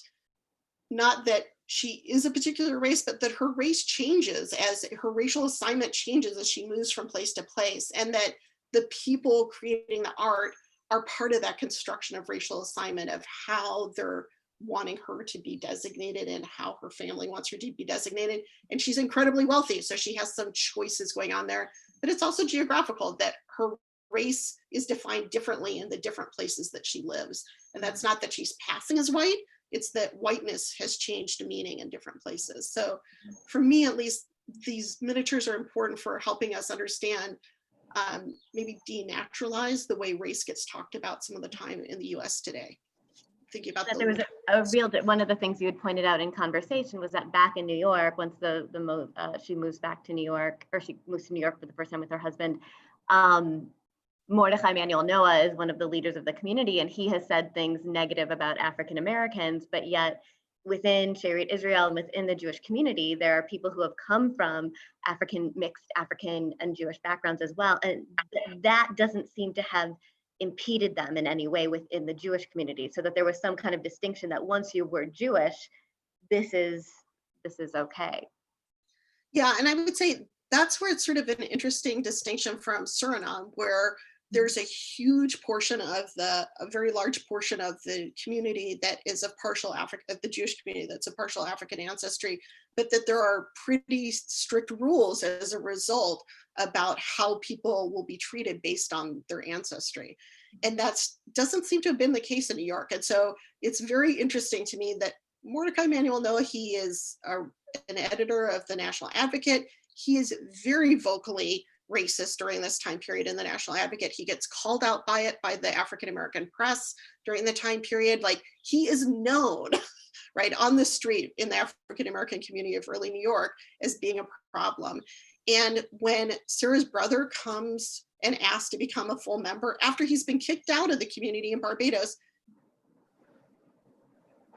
not that she is a particular race, but that her race changes as her racial assignment changes as she moves from place to place, and that the people creating the art are part of that construction of racial assignment of how they're wanting her to be designated and how her family wants her to be designated. And she's incredibly wealthy, so she has some choices going on there, but it's also geographical, that her race is defined differently in the different places that she lives. And that's not that she's passing as white, it's that whiteness has changed meaning in different places. So for me, at least, these miniatures are important for helping us understand, maybe denaturalize the way race gets talked about some of the time in the US today. Thinking about that there was a real, one of the things you had pointed out in conversation was that back in New York, once she moves back to New York, or she moves to New York for the first time with her husband, Mordechai Emanuel Noah is one of the leaders of the community, and he has said things negative about African Americans, but yet within Shearith Israel and within the Jewish community, there are people who have come from mixed African and Jewish backgrounds as well, and that doesn't seem to have impeded them in any way within the Jewish community, so that there was some kind of distinction that once you were Jewish, this is okay. Yeah, and I would say that's where it's sort of an interesting distinction from Suriname, where there's a huge portion of a very large portion of the community that is of the Jewish community that's of partial African ancestry, but that there are pretty strict rules as a result about how people will be treated based on their ancestry. And that doesn't seem to have been the case in New York. And so it's very interesting to me that Mordechai Emanuel Noah, he is an editor of the National Advocate. He is very vocally racist during this time period in the National Advocate. He gets called out by it by the African American press during the time period. Like, he is known right on the street in the African American community of early New York as being a problem. And when Sarah's brother comes and asks to become a full member after he's been kicked out of the community in Barbados,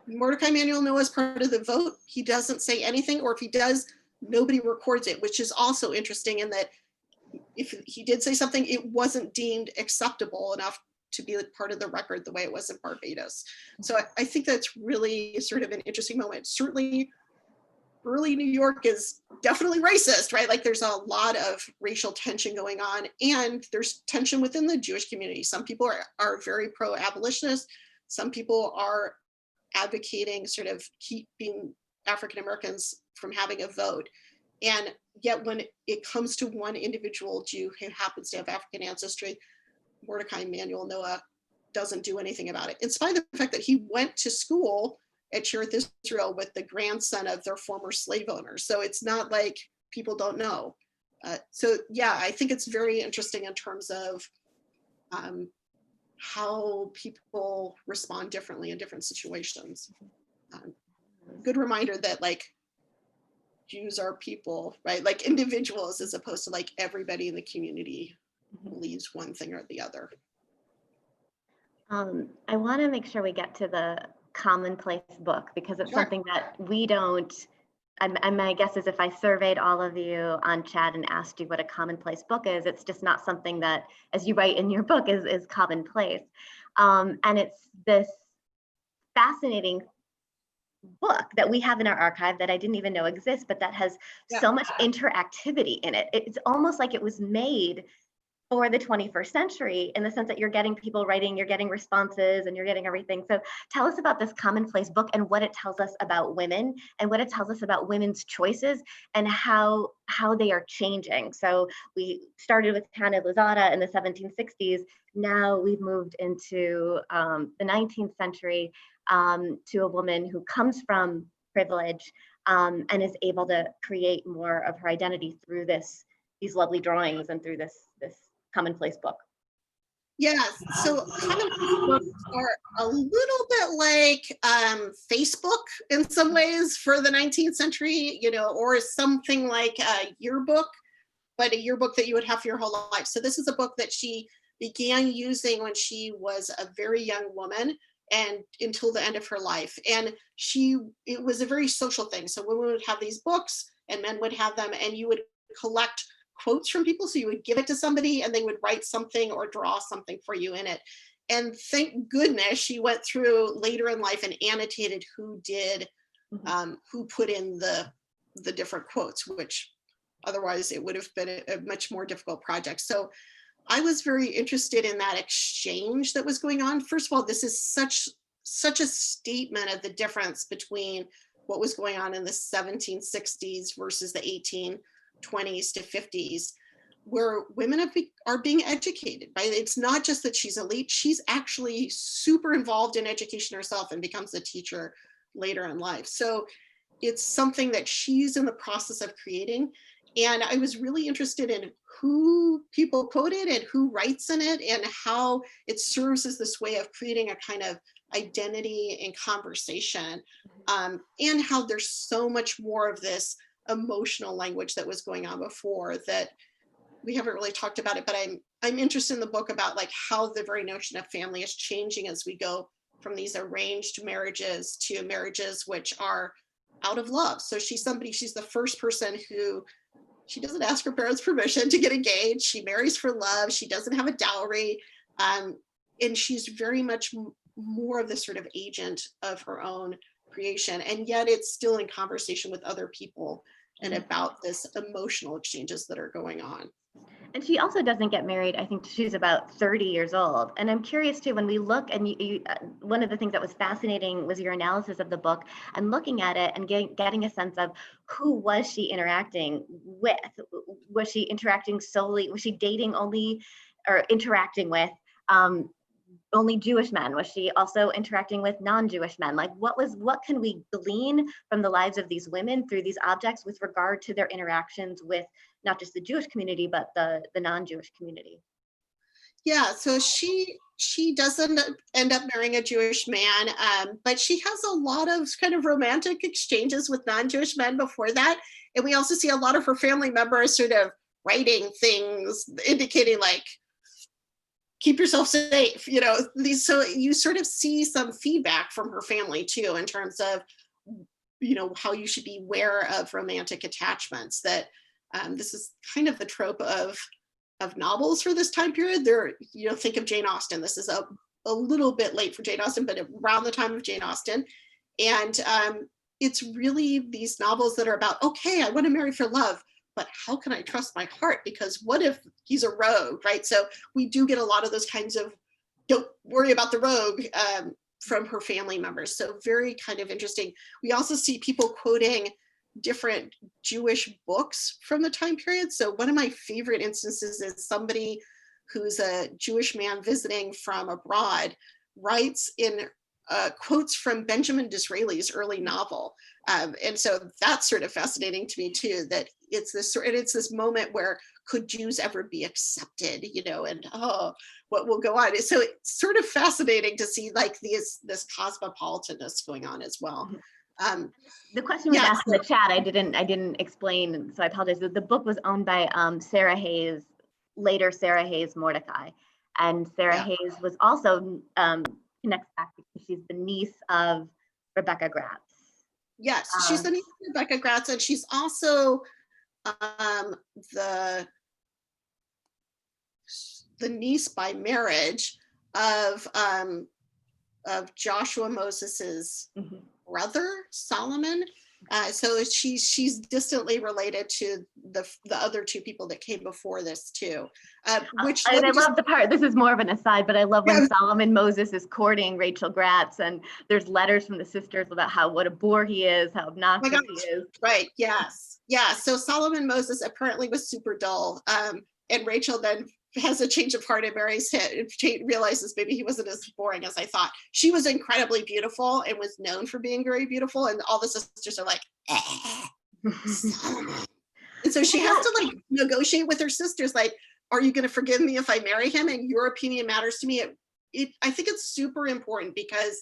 Mordechai Emanuel Noah is part of the vote. He doesn't say anything, or if he does, nobody records it, which is also interesting in that if he did say something, it wasn't deemed acceptable enough to be part of the record the way it was in Barbados. So I think that's really sort of an interesting moment. Certainly, early New York is definitely racist, right? Like, there's a lot of racial tension going on, and there's tension within the Jewish community. Some people are very pro-abolitionist. Some people are advocating sort of keeping African Americans from having a vote. And yet when it comes to one individual Jew who happens to have African ancestry, Mordechai Emanuel Noah doesn't do anything about it, in spite of the fact that he went to school at Shearith Israel with the grandson of their former slave owners. So it's not like people don't know. So yeah, I think it's very interesting in terms of how people respond differently in different situations. Good reminder that like Jews are people, right? Like individuals, as opposed to like everybody in the community believes one thing or the other. I want to make sure we get to the commonplace book, because it's something that we don't, my guess is if I surveyed all of you on chat and asked you what a commonplace book is, it's just not something that, as you write in your book, is commonplace. And it's this fascinating book that we have in our archive that I didn't even know exists, but that has so much interactivity in it. It's almost like it was made for the 21st century, in the sense that you're getting people writing, you're getting responses, and you're getting everything. So tell us about this commonplace book and what it tells us about women, and what it tells us about women's choices and how they are changing. So we started with Tana Lozada in the 1760s. Now we've moved into the 19th century to a woman who comes from privilege and is able to create more of her identity through these lovely drawings and through this commonplace book. Yes, so commonplace books are a little bit like Facebook in some ways for the 19th century, you know, or something like a yearbook, but a yearbook that you would have for your whole life. So this is a book that she began using when she was a very young woman and until the end of her life. And it was a very social thing. So women would have these books and men would have them, and you would collect quotes from people. So you would give it to somebody and they would write something or draw something for you in it. And thank goodness she went through later in life and annotated who did, who put in the different quotes, which otherwise it would have been a much more difficult project. So I was very interested in that exchange that was going on. First of all, this is such a statement of the difference between what was going on in the 1760s versus the 1820s to 50s, where women are being educated, right? It's not just that she's elite, she's actually super involved in education herself and becomes a teacher later in life. So it's something that she's in the process of creating. And I was really interested in who people quoted and who writes in it, and how it serves as this way of creating a kind of identity and conversation, and how there's so much more of this emotional language that was going on before that we haven't really talked about it, but I'm interested in the book about like how the very notion of family is changing as we go from these arranged marriages to marriages which are out of love. So she's the first person who, she doesn't ask her parents' permission to get engaged. She marries for love. She doesn't have a dowry. And she's very much more of this sort of agent of her own creation. And yet it's still in conversation with other people and about this emotional exchanges that are going on. And she also doesn't get married. I think she's about 30 years old. And I'm curious too, when we look, and one of the things that was fascinating was your analysis of the book and looking at it and getting a sense of who was she interacting with? Was she interacting solely, was she dating only or interacting with only Jewish men? Was she also interacting with non-Jewish men? Like what can we glean from the lives of these women through these objects with regard to their interactions with not just the Jewish community, but the non-Jewish community? Yeah, so she doesn't end up marrying a Jewish man, but she has a lot of kind of romantic exchanges with non-Jewish men before that. And we also see a lot of her family members sort of writing things indicating like, keep yourself safe, you know, so you sort of see some feedback from her family too, in terms of, you know, how you should be aware of romantic attachments, that this is kind of the trope of novels for this time period. There, you know, think of Jane Austen. This is a little bit late for Jane Austen, but around the time of Jane Austen. And it's really these novels that are about, okay, I want to marry for love, but how can I trust my heart? Because what if he's a rogue, right? So we do get a lot of those kinds of, don't worry about the rogue, from her family members. So very kind of interesting. We also see people quoting different Jewish books from the time period. So one of my favorite instances is somebody who's a Jewish man visiting from abroad writes in quotes from Benjamin Disraeli's early novel. And so that's sort of fascinating to me too, that it's this moment where could Jews ever be accepted, you know, and what will go on. So it's sort of fascinating to see like this cosmopolitanness going on as well. The question was asked in the chat. I didn't explain, so I apologize. The book was owned by Sarah Hayes, later Sarah Hayes Mordecai, and Sarah Hayes was also connects back because she's the niece of Rebecca Gratz. Yes, she's the niece of Rebecca Gratz, and she's also the niece by marriage of Joshua Moses's brother Solomon. So she's distantly related to the other two people that came before this too. Which I love the part, this is more of an aside, but I love when Solomon Moses is courting Rachel Gratz and there's letters from the sisters about what a bore he is, how obnoxious he is. Right, yes. Yeah, so Solomon Moses apparently was super dull. And Rachel then has a change of heart and marries him and realizes maybe he wasn't as boring as I thought. She was incredibly beautiful and was known for being very beautiful. And all the sisters are like, Solomon. And so she has to like negotiate with her sisters, like, are you going to forgive me if I marry him? And your opinion matters to me. I think it's super important because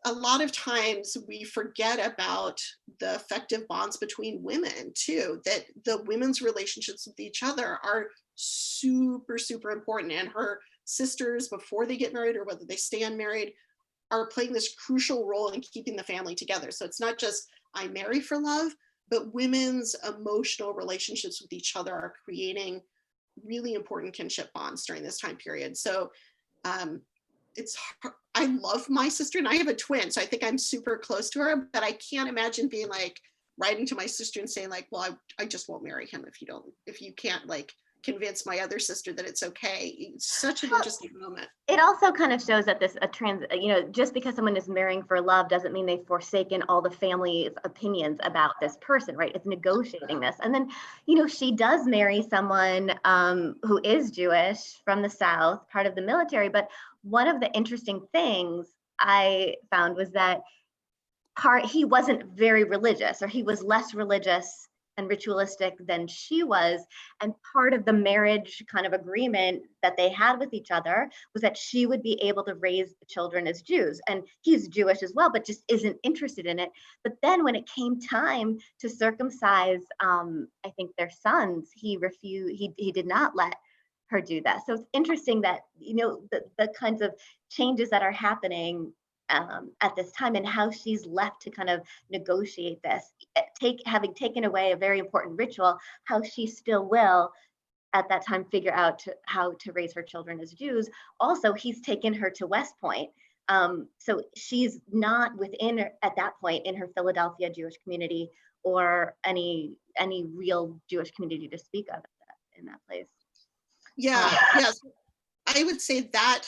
a lot of times we forget about the effective bonds between women too, that the women's relationships with each other are super, super important. And her sisters, before they get married or whether they stay unmarried, are playing this crucial role in keeping the family together. So it's not just I marry for love, but women's emotional relationships with each other are creating really important kinship bonds during this time period. So it's hard. I love my sister and I have a twin, so I think I'm super close to her, but I can't imagine being like writing to my sister and saying like, well, I just won't marry him if you can't like convince my other sister that it's okay. It's such an interesting moment. It also kind of shows that just because someone is marrying for love doesn't mean they've forsaken all the family's opinions about this person, right? It's negotiating this. And then, she does marry someone who is Jewish from the South, part of the military. But one of the interesting things I found was that he wasn't very religious, or he was less religious and ritualistic than she was. And part of the marriage kind of agreement that they had with each other was that she would be able to raise the children as Jews. And he's Jewish as well, but just isn't interested in it. But then when it came time to circumcise, I think their sons, he refused, he did not let her do that. So it's interesting that, the kinds of changes that are happening at this time and how she's left to kind of negotiate this, having taken away a very important ritual, how she still will at that time figure out how to raise her children as Jews. Also, he's taken her to West Point. So she's not at that point in her Philadelphia Jewish community or any real Jewish community to speak of in that place. Yes, I would say that.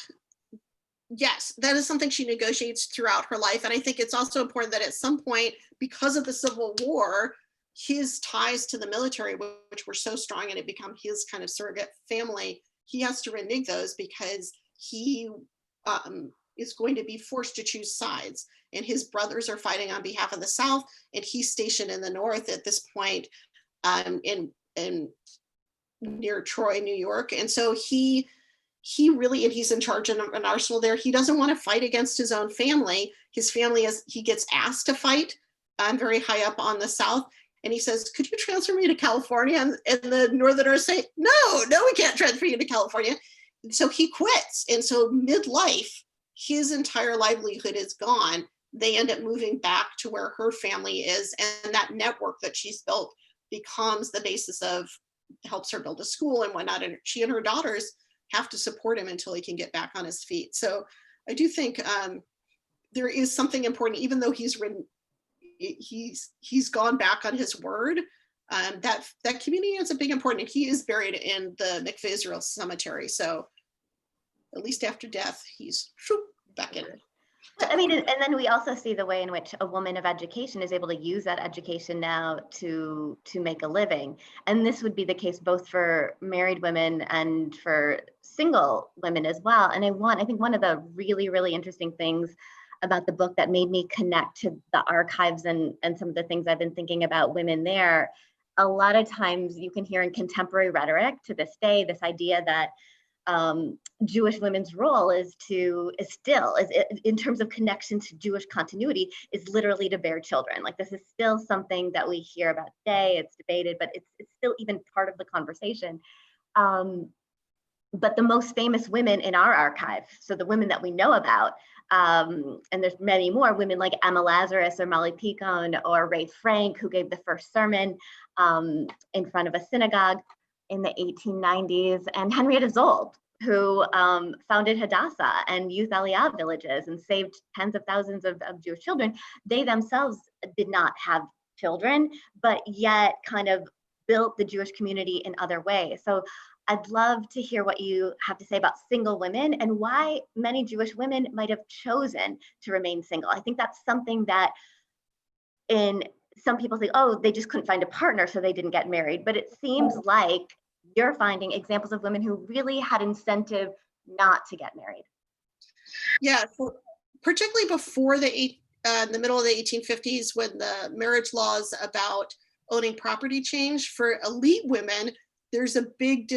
Yes, that is something she negotiates throughout her life. And I think it's also important that at some point, because of the Civil War, his ties to the military, which were so strong and it become his kind of surrogate family, he has to renege those because he is going to be forced to choose sides. And his brothers are fighting on behalf of the South, and he's stationed in the North at this point in near Troy, New York. And so he really, and he's in charge of an arsenal there. He doesn't want to fight against his own family. His family, he gets asked to fight very high up on the South. And he says, could you transfer me to California? And the Northerners say, no, we can't transfer you to California. And so he quits. And so midlife, his entire livelihood is gone. They end up moving back to where her family is. And that network that she's built becomes the basis of, helps her build a school and whatnot. And she and her daughters have to support him until he can get back on his feet. So I do think there is something important, even though he's gone back on his word. That community is a big important. He is buried in the Mikveh Israel Cemetery. So at least after death, he's back in. I mean, and then we also see the way in which a woman of education is able to use that education now to make a living. And this would be the case both for married women and for single women as well. And I think one of the really, really interesting things about the book that made me connect to the archives and some of the things I've been thinking about women there, a lot of times you can hear in contemporary rhetoric to this day, this idea that Jewish women's role is in terms of connection to Jewish continuity, is literally to bear children. Like, this is still something that we hear about today. It's debated, but it's still even part of the conversation. But the most famous women in our archive, so the women that we know about, and there's many more women like Emma Lazarus or Molly Picon or Ray Frank, who gave the first sermon in front of a synagogue in the 1890s, and Henrietta Zold, who founded Hadassah and Youth Aliyah villages and saved tens of thousands of Jewish children. They themselves did not have children, but yet kind of built the Jewish community in other ways. So I'd love to hear what you have to say about single women and why many Jewish women might have chosen to remain single. I think that's something that in some people say, oh, they just couldn't find a partner, so they didn't get married. But it seems like you're finding examples of women who really had incentive not to get married. Yeah, so particularly before the middle of the 1850s, when the marriage laws about owning property changed, for elite women, there's a big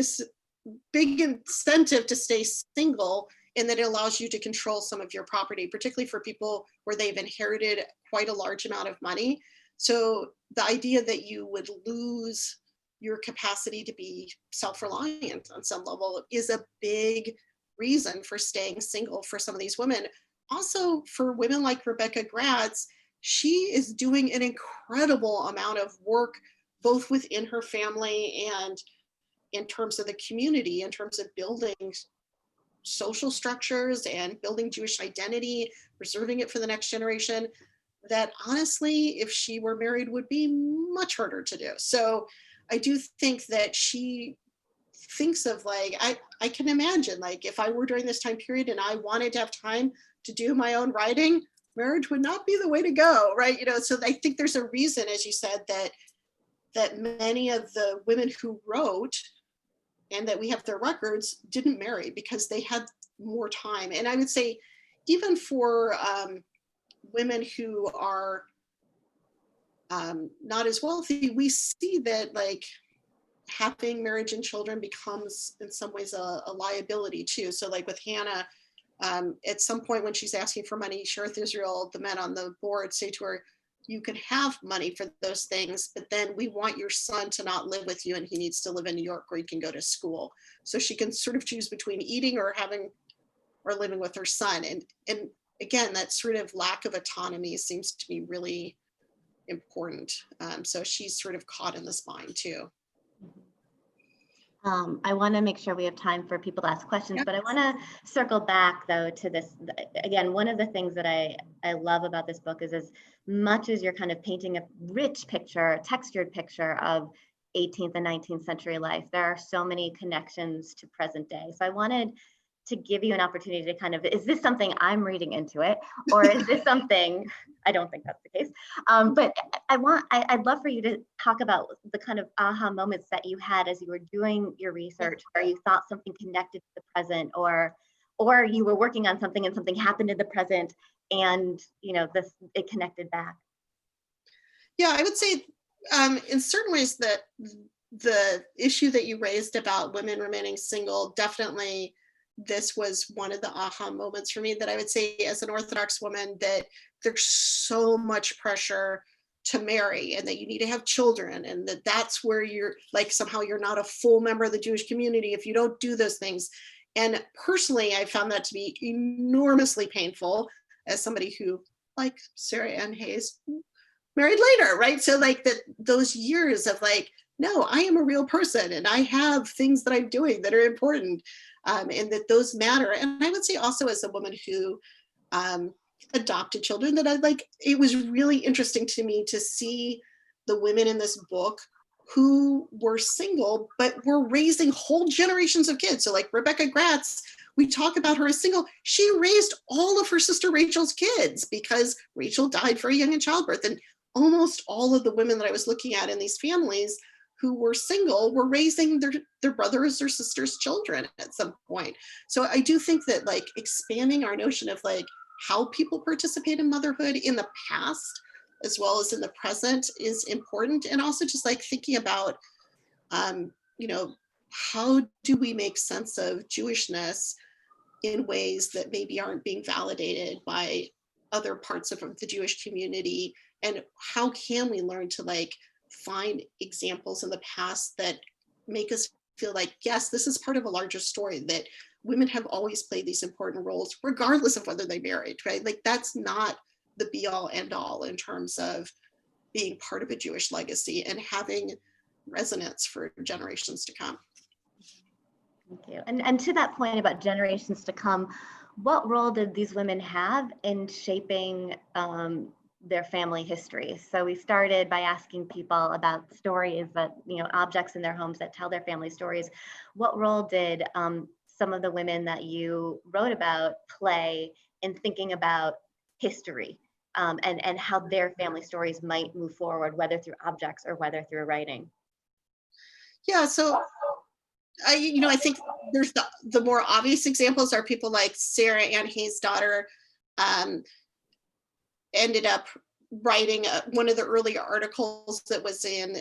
incentive to stay single, in that it allows you to control some of your property, particularly for people where they've inherited quite a large amount of money. So the idea that you would lose your capacity to be self-reliant on some level is a big reason for staying single for some of these women. Also, for women like Rebecca Gratz, she is doing an incredible amount of work, both within her family and in terms of the community, in terms of building social structures and building Jewish identity, preserving it for the next generation, that honestly, if she were married, would be much harder to do. So I do think that she thinks of, like, I can imagine, like, if I were during this time period and I wanted to have time to do my own writing, marriage would not be the way to go, right? So I think there's a reason, as you said, that many of the women who wrote and that we have their records didn't marry because they had more time. And I would say even for women who are not as wealthy, we see that, like, having marriage and children becomes in some ways a liability too. So like with Hannah, at some point when she's asking for money, Sherith Israel, the men on the board, say to her, you can have money for those things, but then we want your son to not live with you and he needs to live in New York where he can go to school. So she can sort of choose between eating or living with her son. And again, that sort of lack of autonomy seems to be really important. So she's sort of caught in this bind too. I want to make sure we have time for people to ask questions, but I want to circle back though to this. Again, one of the things that I love about this book is, as much as you're kind of painting a rich picture, a textured picture of 18th and 19th century life, there are so many connections to present day. So I wanted to give you an opportunity to kind of, is this something I'm reading into it, or is this something, I don't think that's the case, but I'd love for you to talk about the kind of aha moments that you had as you were doing your research, where you thought something connected to the present, or you were working on something and something happened in the present and it connected back. Yeah, I would say in certain ways that the issue that you raised about women remaining single, definitely this was one of the aha moments for me, that I would say as an Orthodox woman that there's so much pressure to marry and that you need to have children, and that's where you're like, somehow you're not a full member of the Jewish community if you don't do those things. And personally, I found that to be enormously painful as somebody who, like Sarah Ann Hayes, married later, right? So like those years of like, no, I am a real person and I have things that I'm doing that are important, and that those matter. And I would say also as a woman who adopted children, that it was really interesting to me to see the women in this book who were single, but were raising whole generations of kids. So like Rebecca Gratz we talk about her as single. She raised all of her sister Rachel's kids because Rachel died very young in childbirth. And almost all of the women that I was looking at in these families who were single were raising their brothers or sisters' children at some point. So I do think that like expanding our notion of like how people participate in motherhood in the past as well as in the present is important. And also just like thinking about, you know, how do we make sense of Jewishness in ways that maybe aren't being validated by other parts of the Jewish community? And how can we learn to like find examples in the past that make us feel like, yes, this is part of a larger story, that women have always played these important roles, regardless of whether they married, right? Like that's not the be all end all in terms of being part of a Jewish legacy and having resonance for generations to come. Thank you. And to that point about generations to come, what role did these women have in shaping their family history? So we started by asking people about stories that, you know, objects in their homes that tell their family stories. What role did some of the women that you wrote about play in thinking about history and how their family stories might move forward, whether through objects or whether through writing? Yeah, so I think there's the more obvious examples are people like Sarah Ann Hayes' daughter ended up writing one of the early articles that was in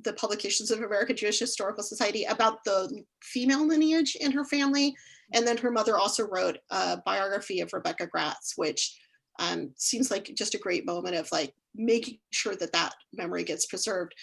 the Publications of American Jewish Historical Society about the female lineage in her family. And then her mother also wrote a biography of Rebecca Gratz, which seems like just a great moment of like making sure that that memory gets preserved.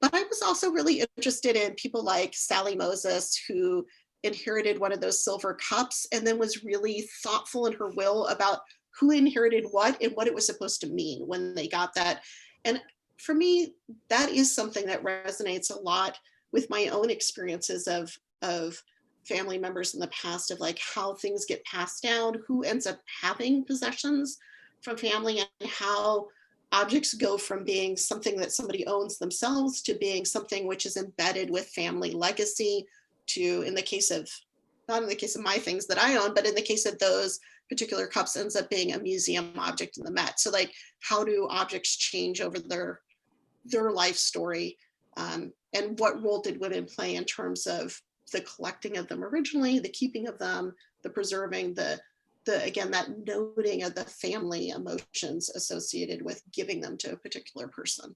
But I was also really interested in people like Sally Moses, who inherited one of those silver cups and then was really thoughtful in her will about who inherited what and what it was supposed to mean when they got that. And for me, that is something that resonates a lot with my own experiences of family members in the past, of like how things get passed down, who ends up having possessions from family, and how objects go from being something that somebody owns themselves to being something which is embedded with family legacy to, in the case of, not in the case of my things that I own, but in the case of those particular cups, ends up being a museum object in the Met. So like, how do objects change over their life story? And what role did women play in terms of the collecting of them originally, the keeping of them, the preserving, the again, that noting of the family emotions associated with giving them to a particular person.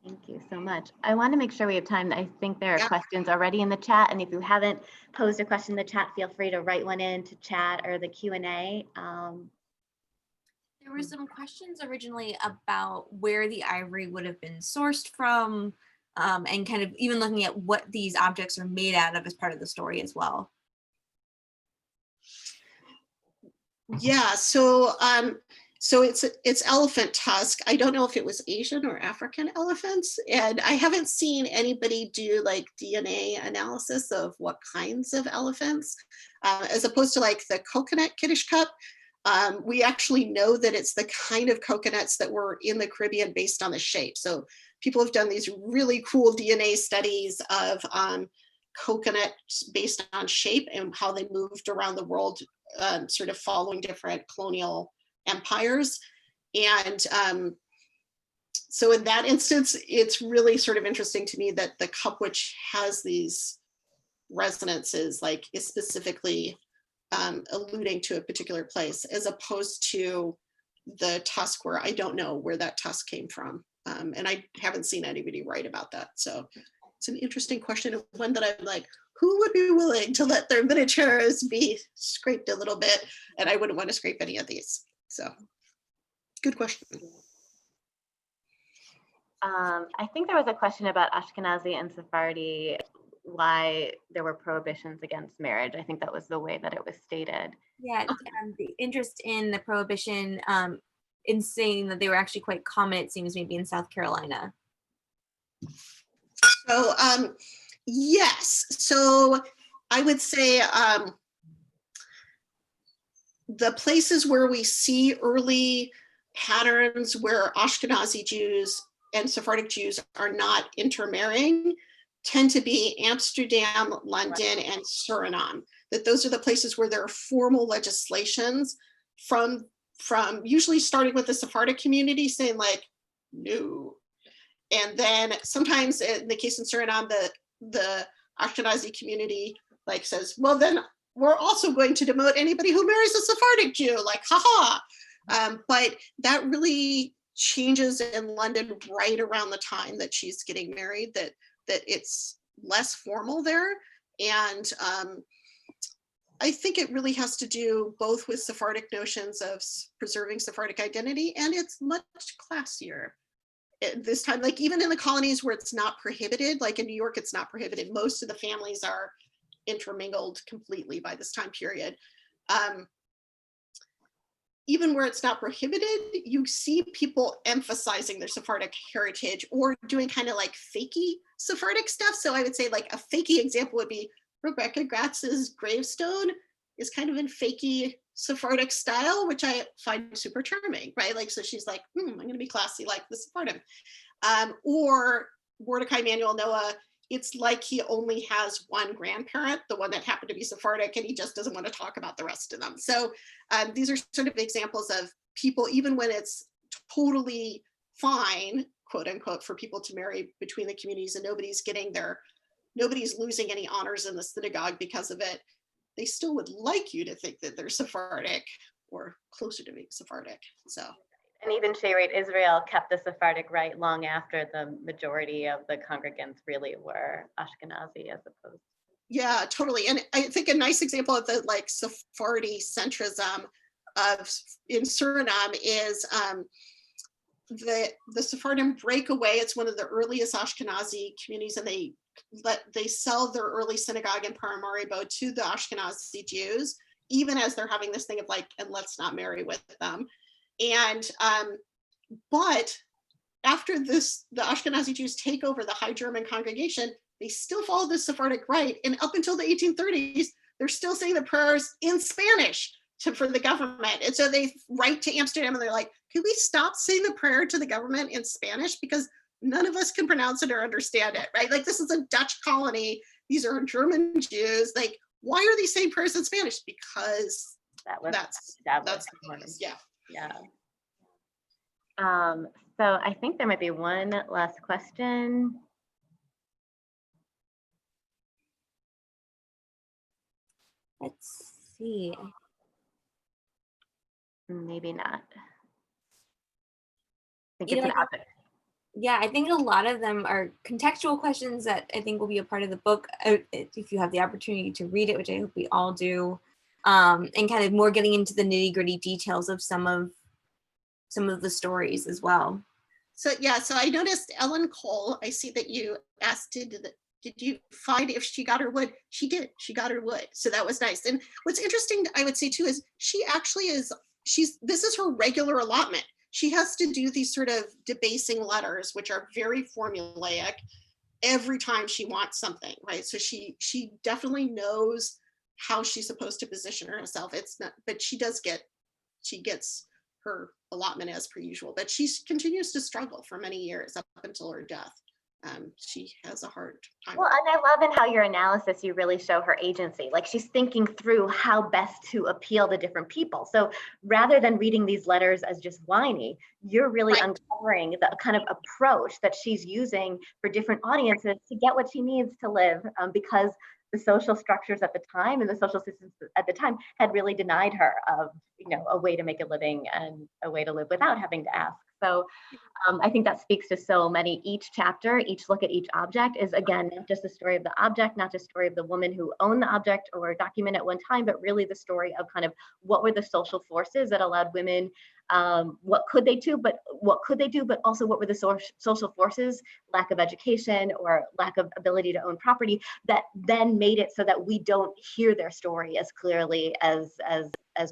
Thank you so much. I want to make sure we have time. I think there are questions already in the chat. And if you haven't posed a question in the chat, feel free to write one in to chat or the Q&A. There were some questions originally about where the ivory would have been sourced from, and kind of even looking at what these objects are made out of as part of the story as well. Yeah, so it's elephant tusk. I don't know if it was Asian or African elephants, and I haven't seen anybody do like DNA analysis of what kinds of elephants, as opposed to like the coconut Kiddush cup. We actually know that it's the kind of coconuts that were in the Caribbean based on the shape. So people have done these really cool DNA studies of coconuts based on shape and how they moved around the world, sort of following different colonial empires. And so in that instance, it's really sort of interesting to me that the cup, which has these resonances, like is specifically alluding to a particular place, as opposed to the tusk where I don't know where that tusk came from. And I haven't seen anybody write about that. So it's an interesting question, of one that I'm like, who would be willing to let their miniatures be scraped a little bit? And I wouldn't want to scrape any of these. So good question. I think there was a question about Ashkenazi and Sephardi, why there were prohibitions against marriage. I think that was the way that it was stated. Yeah, the interest in the prohibition in saying that they were actually quite common, it seems, maybe in South Carolina. So yes, so I would say the places where we see early patterns where Ashkenazi Jews and Sephardic Jews are not intermarrying tend to be Amsterdam, London, and Suriname. that those are the places where there are formal legislations from usually starting with the Sephardic community saying like, no. And then sometimes in the case in Suriname, the Ashkenazi community like says, well, then we're also going to demote anybody who marries a Sephardic Jew, like, haha. But that really changes in London right around the time that she's getting married, that it's less formal there. And I think it really has to do both with Sephardic notions of preserving Sephardic identity, and it's much classier at this time. Like even in the colonies where it's not prohibited, like in New York, it's not prohibited. Most of the families are intermingled completely by this time period. Even where it's not prohibited, you see people emphasizing their Sephardic heritage or doing kind of like fakey Sephardic stuff. So I would say like a fakey example would be Rebecca Gratz's gravestone is kind of in fakey Sephardic style, which I find super charming, right? Like, so she's like, I'm gonna be classy like the Sephardim. Or Mordecai Manuel Noah, it's like he only has one grandparent, the one that happened to be Sephardic, and he just doesn't want to talk about the rest of them. So these are sort of examples of people, even when it's totally fine, quote unquote, for people to marry between the communities and nobody's losing any honors in the synagogue because of it, they still would like you to think that they're Sephardic or closer to being Sephardic. So. And even Shearet Israel kept the Sephardic rite long after the majority of the congregants really were Ashkenazi as opposed. Yeah, totally. And I think a nice example of the like Sephardi centrism in Suriname is the Sephardium Breakaway. It's one of the earliest Ashkenazi communities, and they sell their early synagogue in Paramaribo to the Ashkenazi Jews, even as they're having this thing of like, and let's not marry with them. And but after this, the Ashkenazi Jews take over the High German congregation, they still follow the Sephardic rite. And up until the 1830s, they're still saying the prayers in Spanish for the government. And so they write to Amsterdam and they're like, can we stop saying the prayer to the government in Spanish? Because none of us can pronounce it or understand it, right? Like this is a Dutch colony. These are German Jews. Like, why are they saying prayers in Spanish? Because that's yeah. Yeah. So I think there might be one last question. Let's see. Maybe not. I think You it's know, an object. Yeah, I think a lot of them are contextual questions that I think will be a part of the book if you have the opportunity to read it, which I hope we all do, and kind of more getting into the nitty-gritty details of some of the stories as well. So yeah, so I noticed Ellen Cole, I see that you asked, did you find if she got her wood? She did, she got her wood. So that was nice. And what's interesting, I would say too, is she actually this is her regular allotment. She has to do these sort of debasing letters, which are very formulaic every time she wants something, right? So she definitely knows how she's supposed to position herself. It's not, but she gets her allotment as per usual, but she continues to struggle for many years up until her death. She has a hard time. Well, and I love in how your analysis, you really show her agency. Like she's thinking through how best to appeal to different people. So rather than reading these letters as just whiny, you're really uncovering the kind of approach that she's using for different audiences to get what she needs to live, because the social structures at the time and the social systems at the time had really denied her of, a way to make a living and a way to live without having to ask. So I think that speaks to so many. Each chapter, each look at each object is, again, not just the story of the object, not just the story of the woman who owned the object or document at one time, but really the story of kind of what were the social forces that allowed women, what could they do, but also what were the social forces, lack of education or lack of ability to own property, that then made it so that we don't hear their story as clearly as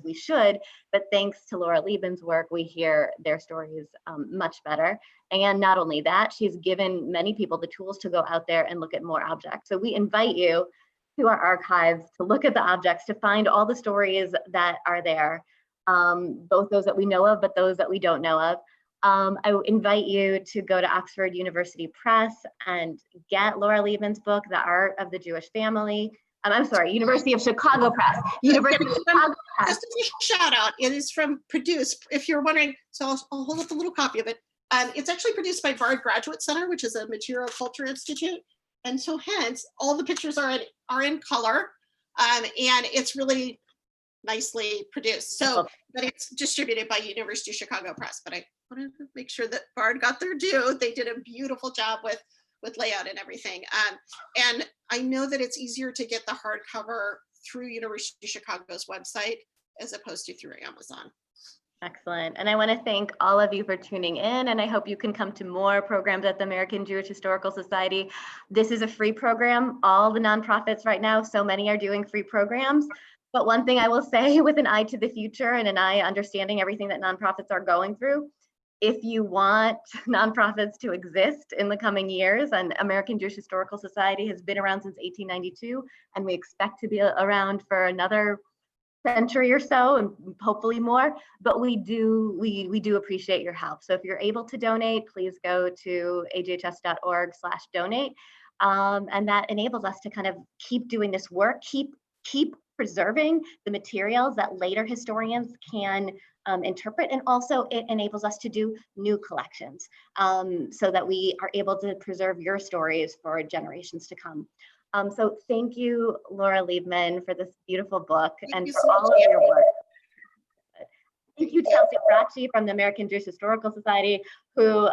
we should. But thanks to Laura Leibman's work, we hear their stories much better. And not only that, she's given many people the tools to go out there and look at more objects. So we invite you to our archives to look at the objects, to find all the stories that are there, both those that we know of, but those that we don't know of. I invite you to go to Oxford University Press and get Laura Leibman's book, The Art of the Jewish Family. I'm sorry, University of Chicago Press. University of Chicago Press. Just as a shout out, it is from Produce. If you're wondering, so I'll hold up a little copy of it. It's actually produced by Bard Graduate Center, which is a material culture institute. And so hence, all the pictures are in color, and it's really nicely produced. So, but it's distributed by University of Chicago Press. But I wanted to make sure that Bard got their due. They did a beautiful job with layout and everything. And I know that it's easier to get the hardcover through University of Chicago's website as opposed to through Amazon. Excellent. And I want to thank all of you for tuning in, and I hope you can come to more programs at the American Jewish Historical Society. This is a free program. All the nonprofits right now, so many are doing free programs. But one thing I will say, with an eye to the future and an eye understanding everything that nonprofits are going through, if you want nonprofits to exist in the coming years, and American Jewish Historical Society has been around since 1892, and we expect to be around for another century or so, and hopefully more, but we do appreciate your help. So if you're able to donate, please go to ajhs.org/donate. And that enables us to kind of keep doing this work, keep preserving the materials that later historians can interpret, and also it enables us to do new collections so that we are able to preserve your stories for generations to come. So thank you, Laura Liebman, for this beautiful book and for all of your work. Thank you, Chelsea Bracci from the American Jewish Historical Society, who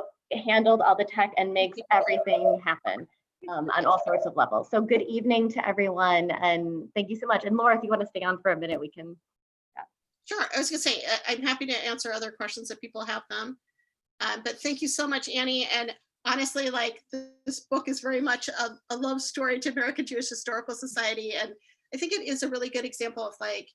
handled all the tech and makes everything happen on all sorts of levels. So good evening to everyone, and thank you so much. And Laura, if you want to stay on for a minute, we can. Yeah. Sure, I was gonna say, I'm happy to answer other questions if people have them. But thank you so much, Annie. And honestly, like, this book is very much a love story to American Jewish Historical Society. And I think it is a really good example of like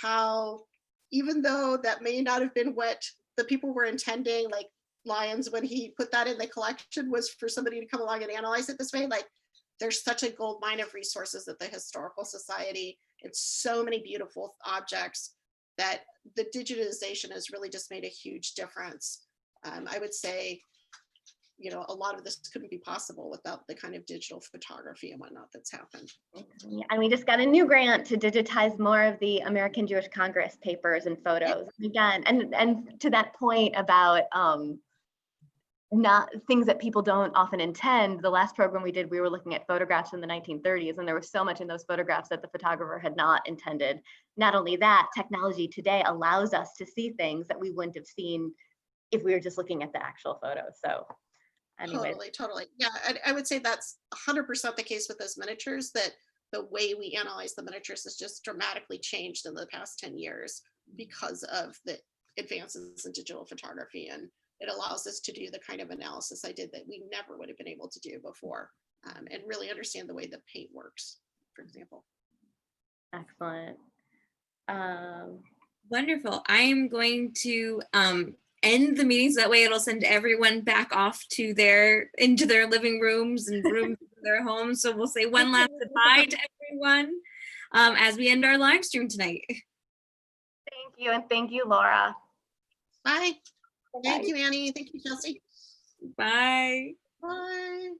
how, even though that may not have been what the people were intending, like Lyons, when he put that in the collection, was for somebody to come along and analyze it this way, like there's such a gold mine of resources at the Historical Society and so many beautiful objects that the digitization has really just made a huge difference. I would say, you know, a lot of this couldn't be possible without the kind of digital photography and whatnot that's happened. And we just got a new grant to digitize more of the American Jewish Congress papers and photos. Again, and to that point about not things that people don't often intend, the last program we did, we were looking at photographs from the 1930s, and there was so much in those photographs that the photographer had not intended. Not only that, technology today allows us to see things that we wouldn't have seen if we were just looking at the actual photos. So anyway. Totally. Yeah, I would say that's 100% the case with those miniatures, that the way we analyze the miniatures has just dramatically changed in the past 10 years because of the advances in digital photography. And it allows us to do the kind of analysis I did that we never would have been able to do before, and really understand the way the paint works, for example. Excellent. Wonderful. I am going to end the meeting so that way it'll send everyone back off to into their living rooms and rooms of their homes. So we'll say one last goodbye to everyone as we end our live stream tonight. Thank you, and thank you, Laura. Bye. Thank you, Annie. Thank you, Chelsea. Bye. Bye.